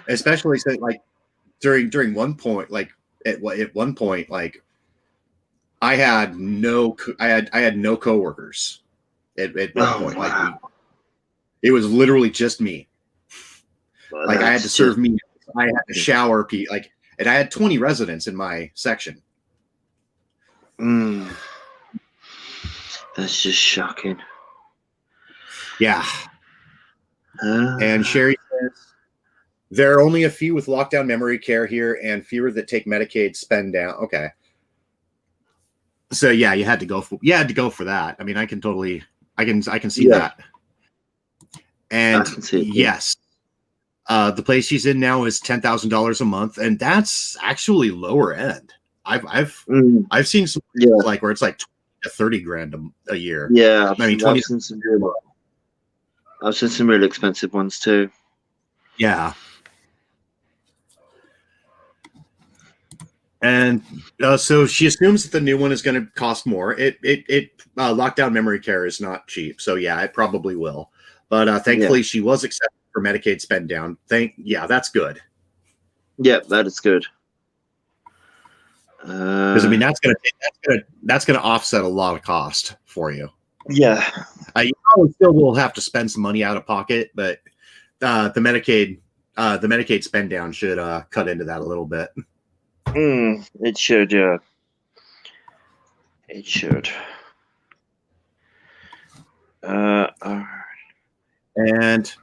Especially like during one point, like at one point, like I had no coworkers at one point. Wow. Like it was literally just me. Well, like I had to serve meals. I had to shower, and I had 20 residents in my section. That's just shocking. Yeah. And Sherry says, there are only a few with lockdown memory care here, and fewer that take Medicaid spend down. Okay. So yeah, you had to go for that. I mean, I can see that. And yes, the place she's in now is $10,000 a month, and that's actually lower end. I've seen some like where it's like 20 to 30 grand a year. Yeah, I mean, I've seen some really expensive ones too. Yeah. And so she assumes that the new one is going to cost more. Lockdown memory care is not cheap, so yeah, it probably will. But thankfully, she was accepted for Medicaid spend down. That's good. Yeah, that is good. Because I mean, that's gonna offset a lot of cost for you. Yeah, you probably still will have to spend some money out of pocket, but the Medicaid spend down should cut into that a little bit. It should, yeah. It should. All right. And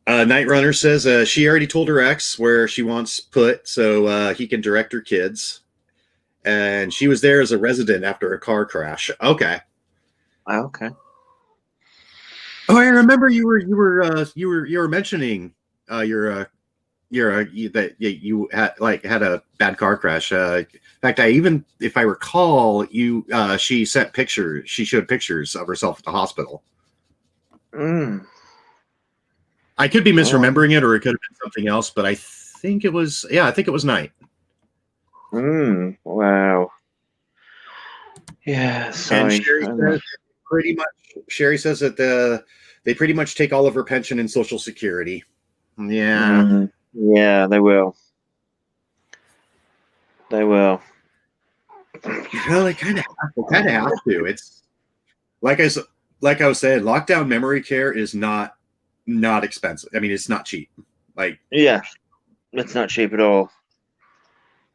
Night Runner says she already told her ex where she wants put, so he can direct her kids. And she was there as a resident after a car crash. Okay. Okay. Oh, I remember you were mentioning that you had a bad car crash. In fact, if I recall, she showed pictures of herself at the hospital. I could be misremembering it, or it could have been something else, but I think it was Night. Wow. Yeah. Sorry. And Sherry says that they pretty much take all of her pension and Social Security. Yeah. Yeah, they will. They will. Well, they kind of have to. It's like I was saying, lockdown memory care is not expensive. I mean, it's not cheap. Like, yeah, it's not cheap at all.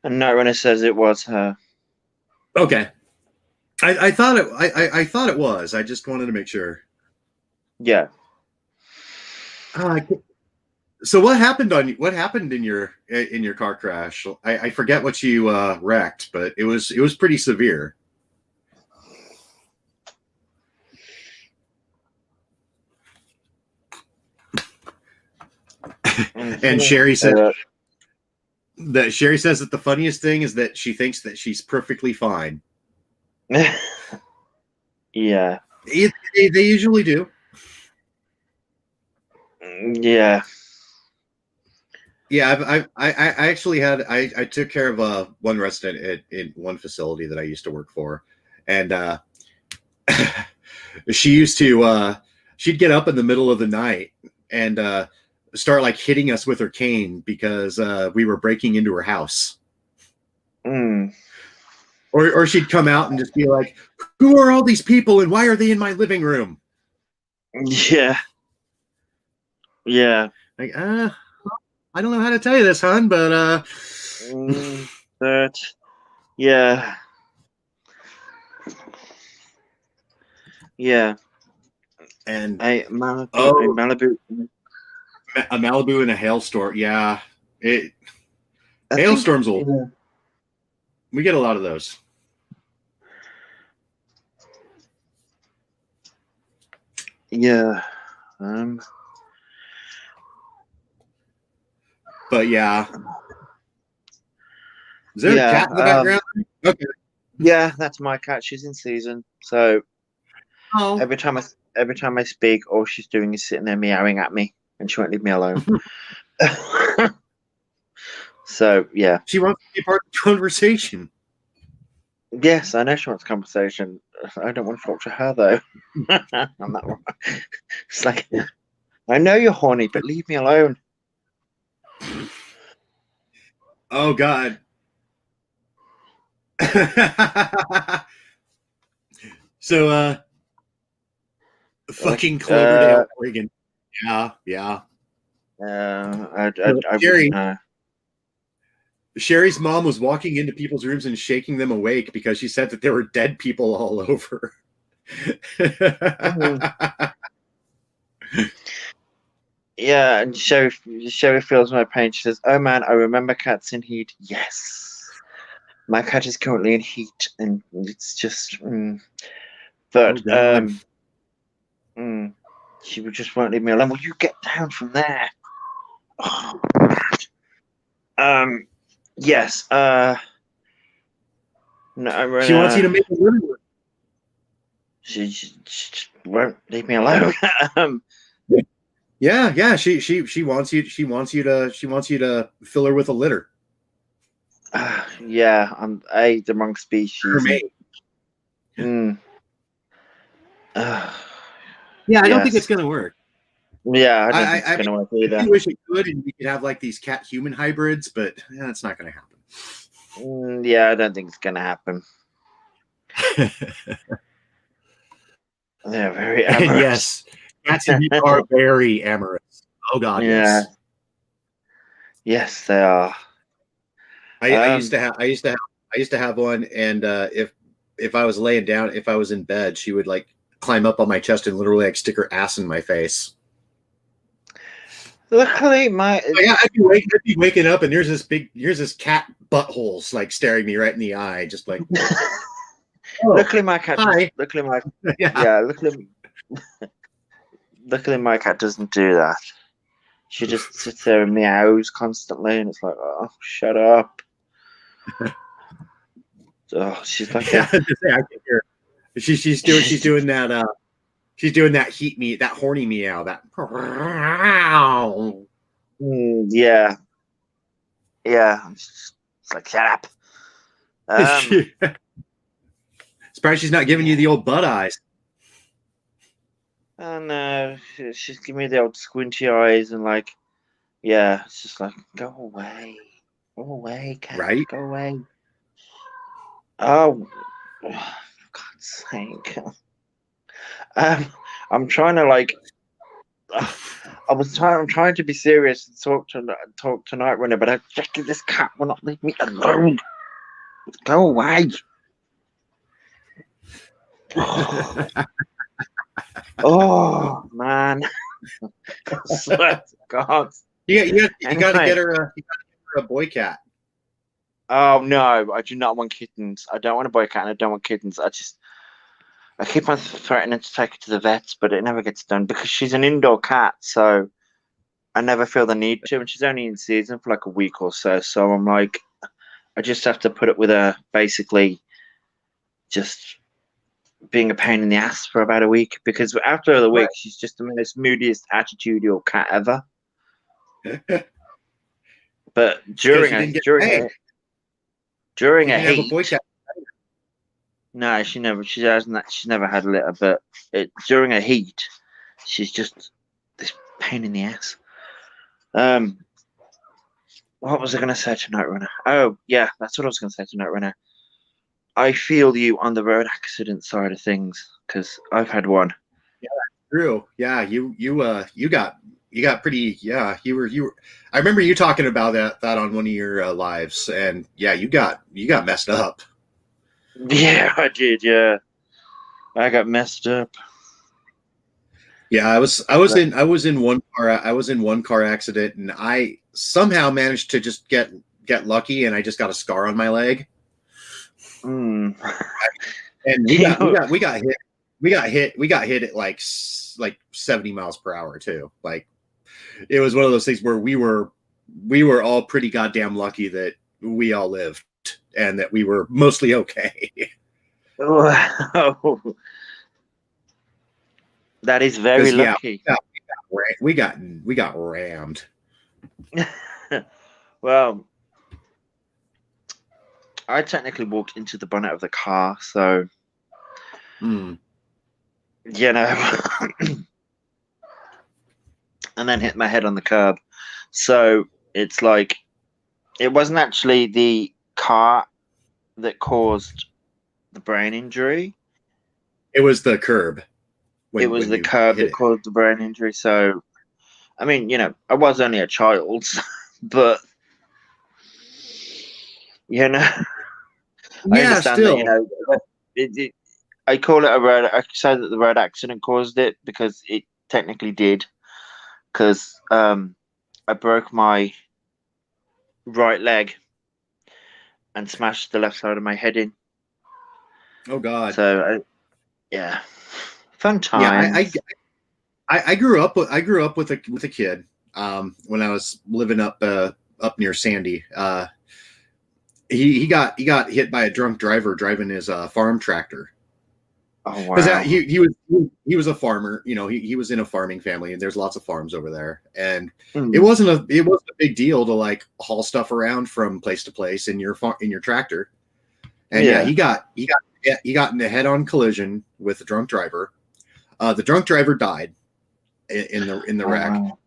And Night Runner says it was her. Okay. I thought it was. I just wanted to make sure. Yeah. So what happened in your car crash? I forget what you wrecked, but it was pretty severe. And Sherry said that the funniest thing is that she thinks that she's perfectly fine. Yeah. They usually do. Yeah. Yeah, I actually had I took care of one resident in one facility that I used to work for, and she used to she'd get up in the middle of the night and start like hitting us with her cane because we were breaking into her house. Mm. Or she'd come out and just be like, "Who are all these people and why are they in my living room?" Yeah. Yeah. Like, I don't know how to tell you this, hon, but But yeah. Yeah. and Malibu, oh, Malibu. a Malibu and a hailstorm. Yeah, I hailstorms think, will. We get a lot of those. yeah. But yeah, is there a Yeah. cat in the background? Okay. Yeah, that's my cat. She's in season. So Oh, every time I speak, all she's doing is sitting there meowing at me, and she won't leave me alone. So yeah. she wants to be part of the conversation. Yes, I know she wants conversation. I don't want to talk to her though. I'm not. It's like, I know you're horny, but leave me alone. Oh God. So fucking Cloverdale, Oregon. Yeah. I Jerry, wouldn't know. Sherry's mom was walking into people's rooms and shaking them awake because she said that there were dead people all over. Yeah, and Sherry feels my pain. She says, "Oh man, I remember cats in heat." Yes, my cat is currently in heat, and it's just. But Oh, God. she just won't leave me alone. Will you get down from there? Oh, yes. No, She wants you to make a living with She just won't leave me alone. Yeah. She wants you. She wants you to fill her with a litter. Yeah, I'm the wrong species. Her mate. Yeah, I don't think it's gonna work. Yeah, I don't think it's gonna work either. I wish it could, and we could have like these cat-human hybrids, but that's not gonna happen. Yeah, I don't think it's gonna happen. They're very amorous. Yes, cats are very amorous. Oh God, yeah. Yes, they are. I used to have one, and if I was laying down, if I was in bed, she would like climb up on my chest and literally like stick her ass in my face. Luckily, I'd be waking up and there's this cat buttholes like staring me right in the eye, just like. Luckily, my cat. Luckily, my cat doesn't do that. She just sits there and meows constantly, and it's like, oh, shut up. Oh, she's like, I can hear. She's doing that. She's doing that that horny meow. That. Yeah. It's like, shut up. Surprised she's not giving you the old butt eyes. And she's giving me the old squinty eyes, and like, yeah, it's just like, go away, cat, right? Go away. Oh, for God's sake! I'm trying to like. I'm trying to be serious and talk to Night Runner, but I just this cat will not leave me alone. Go away. Oh man! I swear to God. You got to get her a boy cat. Oh no! I do not want kittens. I don't want a boy cat. And I don't want kittens. I keep on threatening to take her to the vets, but it never gets done because she's an indoor cat. So I never feel the need to, and she's only in season for like a week or so. So I'm like, I just have to put it with her, basically, just being a pain in the ass for about a week, because after the week, she's just the most moodiest, attitudinal cat ever. But during a boy heat, cat. no, she never. She hasn't. She's never had a litter. But during a heat, she's just this pain in the ass. What was I going to say to Night Runner? Oh, yeah, that's what I was going to say to Night Runner. I feel you on the road accident side of things, because I've had one. Yeah, true. Yeah, you got pretty. Yeah, you were. I remember you talking about that on one of your lives, and yeah, you got messed up. Yeah, I did. Yeah, I got messed up. Yeah, I was in one car accident, and I somehow managed to just get lucky, and I just got a scar on my leg. Mm. And we got hit at like 70 miles per hour too. Like, it was one of those things where we were all pretty goddamn lucky that we all lived and that we were mostly okay. Wow. That is very lucky. We got rammed. Well, I technically walked into the bonnet of the car, so you know, and then hit my head on the curb. So it's like, it wasn't actually the car that caused the brain injury. It was the curb. It was the curb that caused the brain injury. So, I mean, you know, I was only a child, but you know, I understand still. that, you know, I call it a road. I say that the road accident caused it because it technically did. Because I broke my right leg and smashed the left side of my head in. Oh God! So, yeah, fun times. Yeah, I grew up with a kid when I was living up near Sandy. He got hit by a drunk driver driving his farm tractor. Oh wow! Because he was a farmer, you know. He was in a farming family, and there's lots of farms over there. And it wasn't a big deal to like haul stuff around from place to place in your tractor. And yeah, he got in a head-on collision with a drunk driver. The drunk driver died in the wreck. Wow.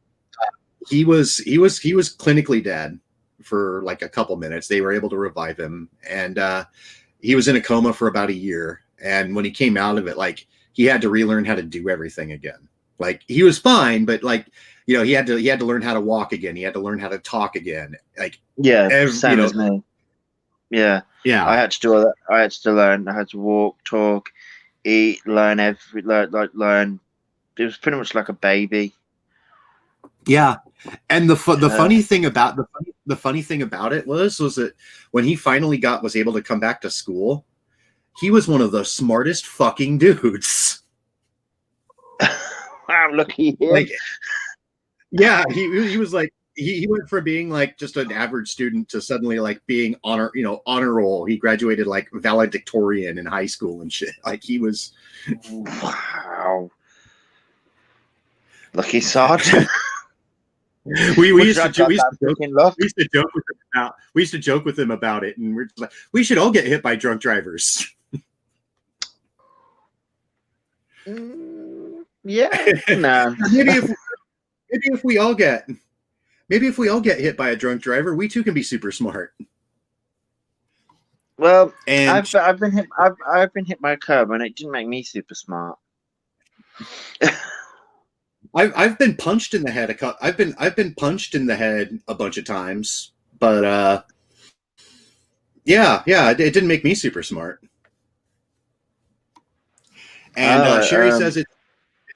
He was clinically dead for like a couple minutes. They were able to revive him, and he was in a coma for about a year. And when he came out of it, like, he had to relearn how to do everything again. Like, he was fine, but like, you know, he had to learn how to walk again. He had to learn how to talk again. Like, same as me. Yeah. I had to do all that. I had to learn. I had to walk, talk, eat, learn. It was pretty much like a baby. Yeah. And the funny thing about it was that when he finally was able to come back to school, he was one of the smartest fucking dudes. I'm lucky here. Like, yeah, he was like, he went from being like just an average student to suddenly like being honor roll. He graduated like valedictorian in high school and shit. Like, he was, wow, lucky sod. We used to joke with him about it, and we're just like, we should all get hit by drunk drivers. Yeah, no. maybe if we all get hit by a drunk driver, we too can be super smart. Well, and I've been hit by a curb, and it didn't make me super smart. I've been punched in the head I've been punched in the head a bunch of times, but yeah, it didn't make me super smart. And Sherry says it's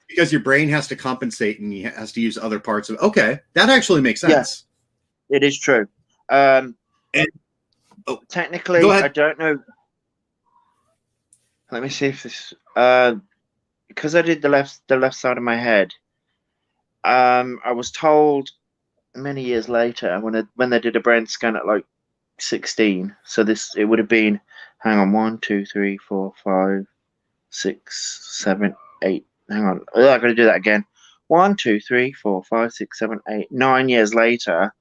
because your brain has to compensate and has to use other parts of it. Okay, that actually makes sense. Yeah, it is true. Technically, I don't know. Let me see if this because I did the left side of my head. I was told many years later when they did a brain scan at like 16. So it would have been, hang on, 1, 2, 3, 4, 5, 6, 7, 8. Hang on. Oh, I've got to do that again. 1, 2, 3, 4, 5, 6, 7, 8. 9 years later,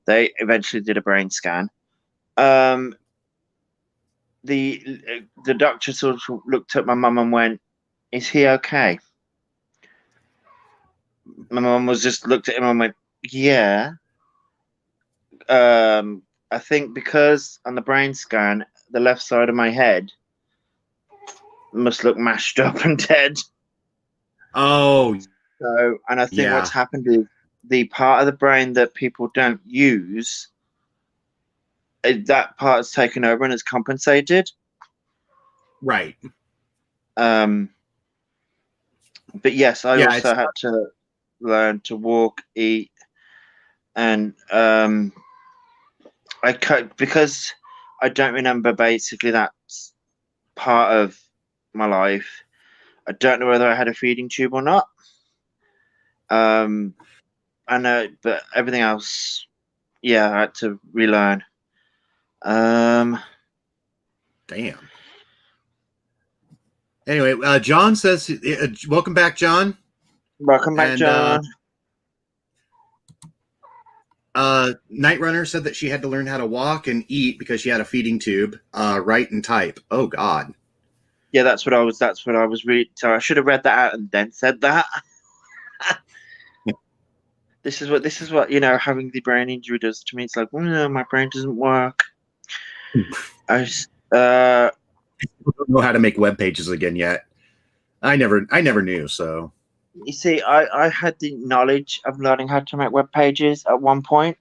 they eventually did a brain scan. The doctor sort of looked at my mum and went, "Is he okay?" My mum was just looked at him and went, "Yeah." I think because on the brain scan, the left side of my head must look mashed up and dead. Oh, So, and I think Yeah. what's happened is the part of the brain that people don't use, that part has taken over and has compensated. right. But yes, I Yeah, also it's- had to learn to walk, eat, and I cut because I don't remember basically that part of my life. I don't know whether I had a feeding tube or not. I know, but everything else, yeah, I had to relearn. Damn. Anyway, John says, welcome back, John. Welcome back, And, John. Night Runner said that she had to learn how to walk and eat because she had a feeding tube, write and type. Oh, God. Yeah, that's what I was reading. So I should have read that out and then said that. This is what having the brain injury does to me. It's like, no, my brain doesn't work. I don't know how to make web pages again yet. I never knew. So you see, I had the knowledge of learning how to make web pages at one point,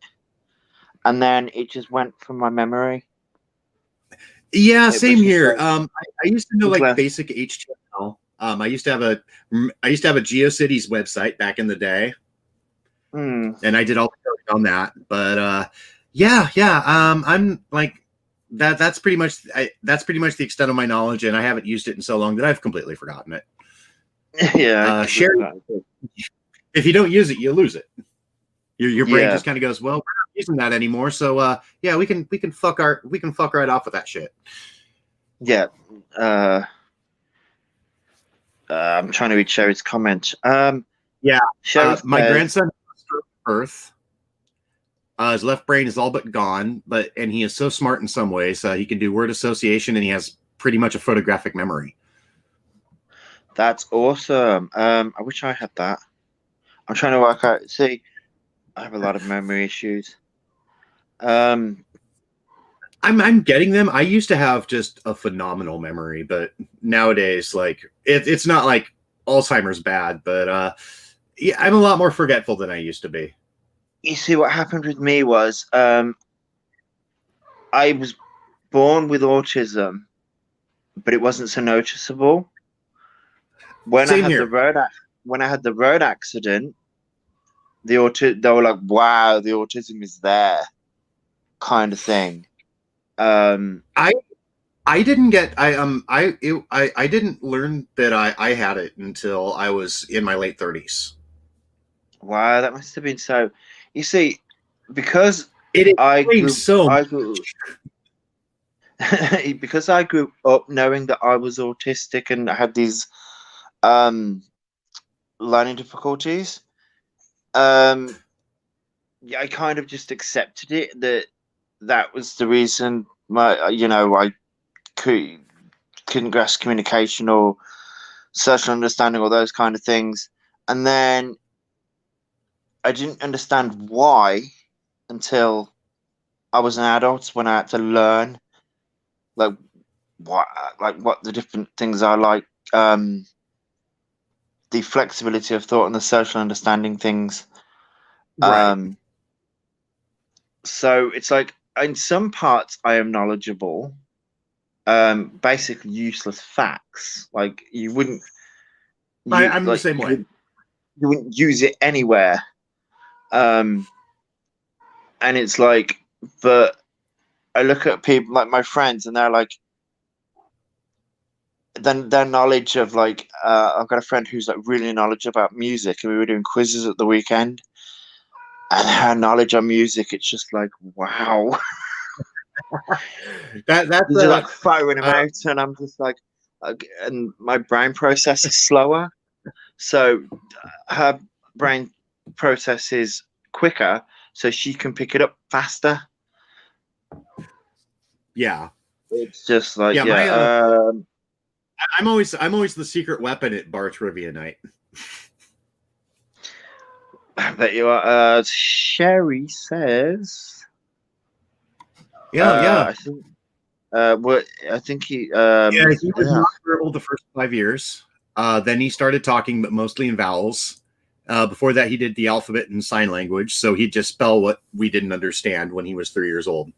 and then it just went from my memory. yeah, It same was just here. like- I used to know Just like left. basic HTML. I used to have a GeoCities website back in the day, and I did all the coding on that. But yeah. I'm like that. That's pretty much the extent of my knowledge, and I haven't used it in so long that I've completely forgotten it. Yeah. Sherry, if you don't use it, you lose it. Your brain Yeah. just kind of goes, well, we're not using that anymore. So yeah, we can fuck right off with that shit. Yeah. I'm trying to read Sherry's comment. Yeah. Sherry My says- grandson has birth. His left brain is all but gone, and he is so smart in some ways. He can do word association, and he has pretty much a photographic memory. That's awesome. I wish I had that. I'm trying to work out. See, I have a lot of memory issues. I'm getting them. I used to have just a phenomenal memory, but nowadays, like it's not like Alzheimer's bad, but yeah, I'm a lot more forgetful than I used to be. You see, what happened with me was I was born with autism, but it wasn't so noticeable. When Same I had here. when I had the road accident, they were like, "Wow, the autism is there," kind of thing. I didn't get I didn't learn that I had it until I was in my late 30s. Wow, that must have been so. You see, because It I explains grew, so I much. grew because I grew up knowing that I was autistic and I had these learning difficulties. Yeah, I kind of just accepted it that was the reason I couldn't grasp communication or social understanding or those kind of things, and then I didn't understand why until I was an adult when I had to learn like what the different things are, like the flexibility of thought and the social understanding things. Right. So it's like in some parts I am knowledgeable, basically useless facts. Like you wouldn't. I'm the same way. You wouldn't use it anywhere. And it's like, but I look at people like my friends, and they're like, then their knowledge of like, I've got a friend who's like really knowledgeable about music, and we were doing quizzes at the weekend, and her knowledge on music, it's just like, wow. That's They're like firing them out, and I'm just like, and my brain process is slower. So her brain processes quicker, so she can pick it up faster. Yeah. It's just like, Yeah, yeah. I'm always the secret weapon at bar trivia night. I bet you are. Sherry says, Yeah. I think, what I think he, Yeah, he was nonverbal the first 5 years. Then he started talking, but mostly in vowels. Before that, he did the alphabet and sign language, so he'd just spell what we didn't understand when he was 3 years old.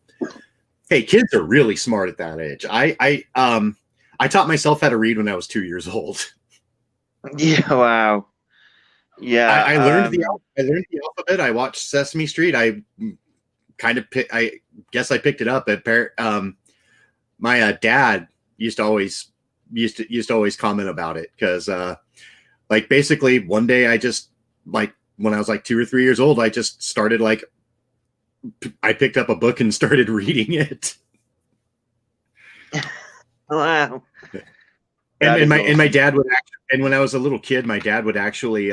Hey, kids are really smart at that age. I taught myself how to read when I was 2 years old. Yeah, wow. Yeah, I learned the alphabet. I watched Sesame Street. I guess I picked it up at my dad used to always comment about it because like basically one day I just like when I was like 2 or 3 years old, I just started like I picked up a book and started reading it. Wow. And my dad would actually, and when I was a little kid, my dad would actually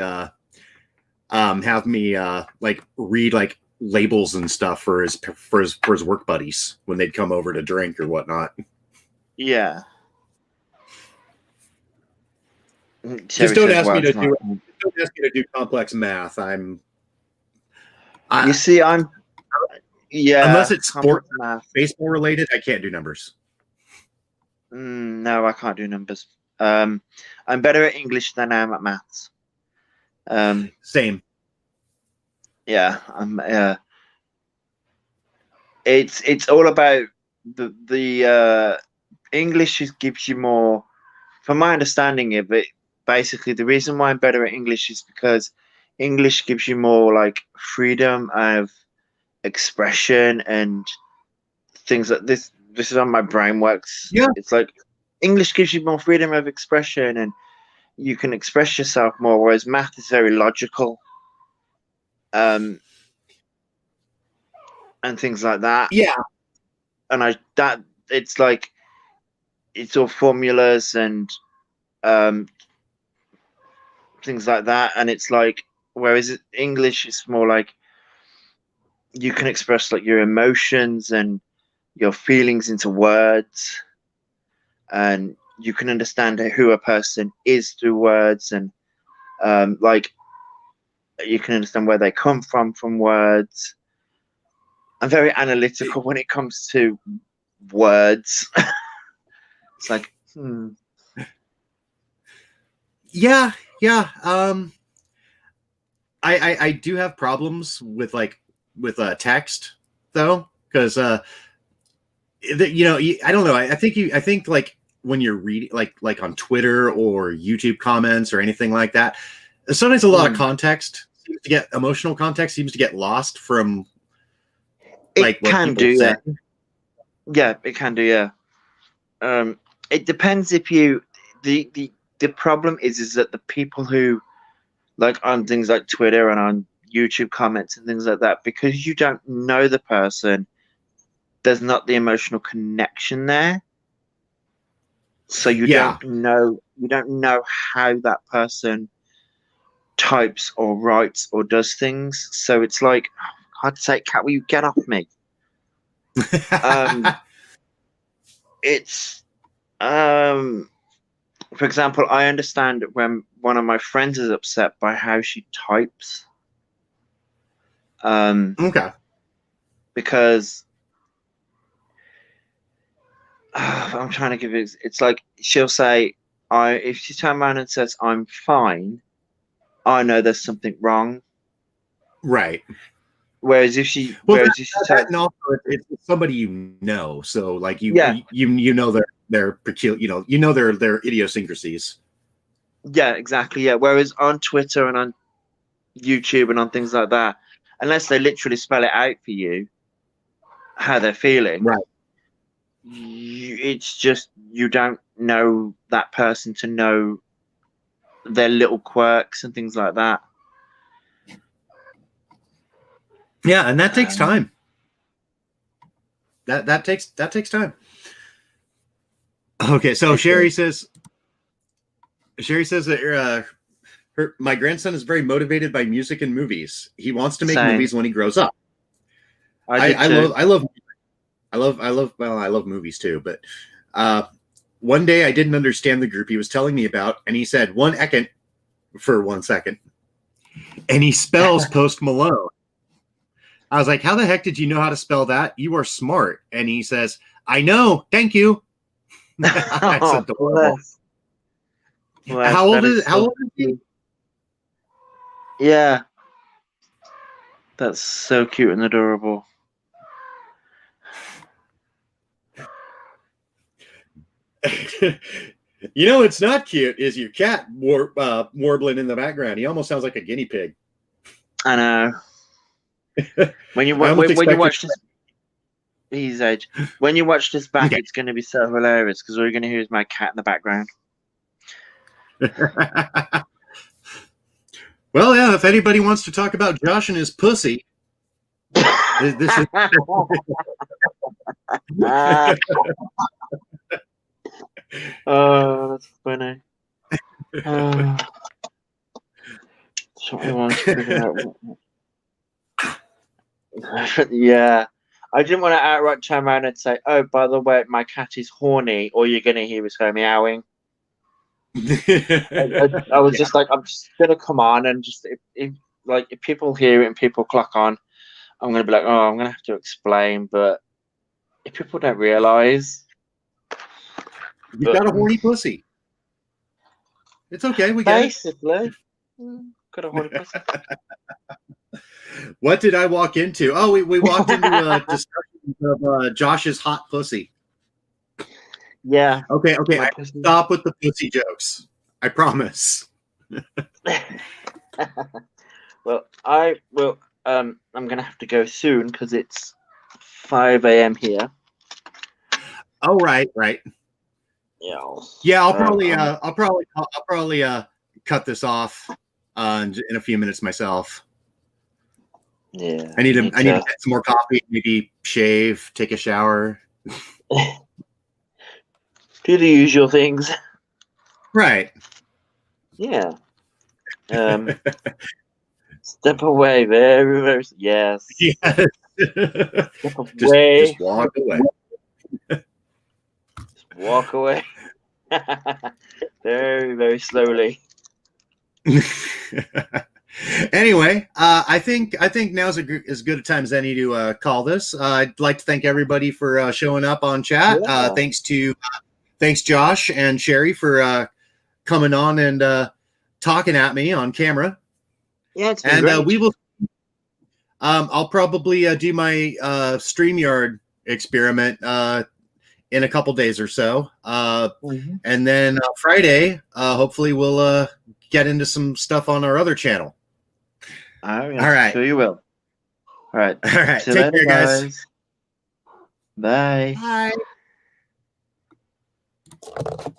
have me like read like labels and stuff for his work buddies when they'd come over to drink or whatnot. Yeah. Just don't ask me to do complex math. You see, I'm unless it's sport math, baseball related, I can't do numbers. No, I can't do numbers. I'm better at English than I am at maths. Same. Yeah, it's all about the English gives you more. From my understanding of it, basically the reason why I'm better at English is because English gives you more like freedom of expression and things like this. This is how my brain works. Yeah. It's like English gives you more freedom of expression and you can express yourself more, whereas math is very logical. And things like that. Yeah. And it's like it's all formulas and things like that. And it's like whereas English is more like you can express like your emotions and your feelings into words, and you can understand who a person is through words, and like you can understand where they come from words. I'm very analytical when it comes to words. It's like, Yeah. I do have problems with text though, because you know, I don't know. I think like when you're reading like on Twitter or YouTube comments or anything like that, sometimes a lot of context seems to get emotional context seems to get lost from like it can do that. Yeah, it can do. Yeah. It depends if you the problem is that the people who like on things like Twitter and on YouTube comments and things like that, because you don't know the person, there's not the emotional connection there. So you don't know how that person types or writes or does things. So it's like, I'd say, cat, will you get off me? It's for example, I understand when one of my friends is upset by how she types. Okay. Because I'm trying to give it. It's like she'll say, if she turns around and says, "I'm fine," I know there's something wrong. Right. Whereas if she, and also it's somebody you know, so like you know their peculiar, you know their idiosyncrasies. Yeah, exactly. Yeah. Whereas on Twitter and on YouTube and on things like that, unless they literally spell it out for you, how they're feeling, right? It's just you don't know that person to know their little quirks and things like that. Yeah, and that takes time. That takes time. Okay, so Sherry says, Sherry says that my grandson is very motivated by music and movies. He wants to make Same. movies when he grows up. I love movies too. But one day I didn't understand the group he was telling me about, and he said 1 second for 1 second, and he spells Post Malone. I was like, how the heck did you know how to spell that? You are smart. And he says, I know. Thank you. That's Oh, adorable. bless. How old That is so how old is he? cute. Yeah. That's so cute and adorable. You know, it's not cute. Is your cat warbling in the background? He almost sounds like a guinea pig. I know. When you I almost when you expected- watch this, he's age. When you watch this back, Okay. it's going to be so hilarious because all you're going to hear is my cat in the background. Well, yeah. If anybody wants to talk about Josh and his pussy, this is. Oh, that's funny. Something wants to figure out. Yeah. I didn't want to outright turn around and say, "Oh, by the way, my cat is horny," or you're going to hear is her meowing. I was just like, I'm just going to come on and just, if people hear it and people clock on, I'm going to be like, oh, I'm going to have to explain. But if people don't realize, You got a horny pussy. It's okay. We get it. basically, got a horny pussy. What did I walk into? Oh, we walked into a discussion of Josh's hot pussy. Yeah. Okay. My I pussy. stop with the pussy jokes. I promise. Well, I will. I'm gonna have to go soon because it's 5 a.m. here. Oh, right. Yeah. Yeah, I'll probably cut this off in a few minutes myself. Yeah. I need to me get some more coffee, maybe shave, take a shower. do the usual things. Right. Yeah. Step away, very, very. Yes. Yes. Step just away. walk away. Walk away. Very, very slowly. Anyway, I think now's as good a time as any to call this. I'd like to thank everybody for showing up on chat. Yeah. Thanks Josh and Sherry for coming on and talking at me on camera. Yeah, it's been And great. we will. I'll probably do my StreamYard experiment in a couple days or so, Mhm. and then Friday, hopefully, we'll get into some stuff on our other channel. Oh, yes, All right. Sure you will. All right. All right, See you take later, care, guys. Bye. Bye.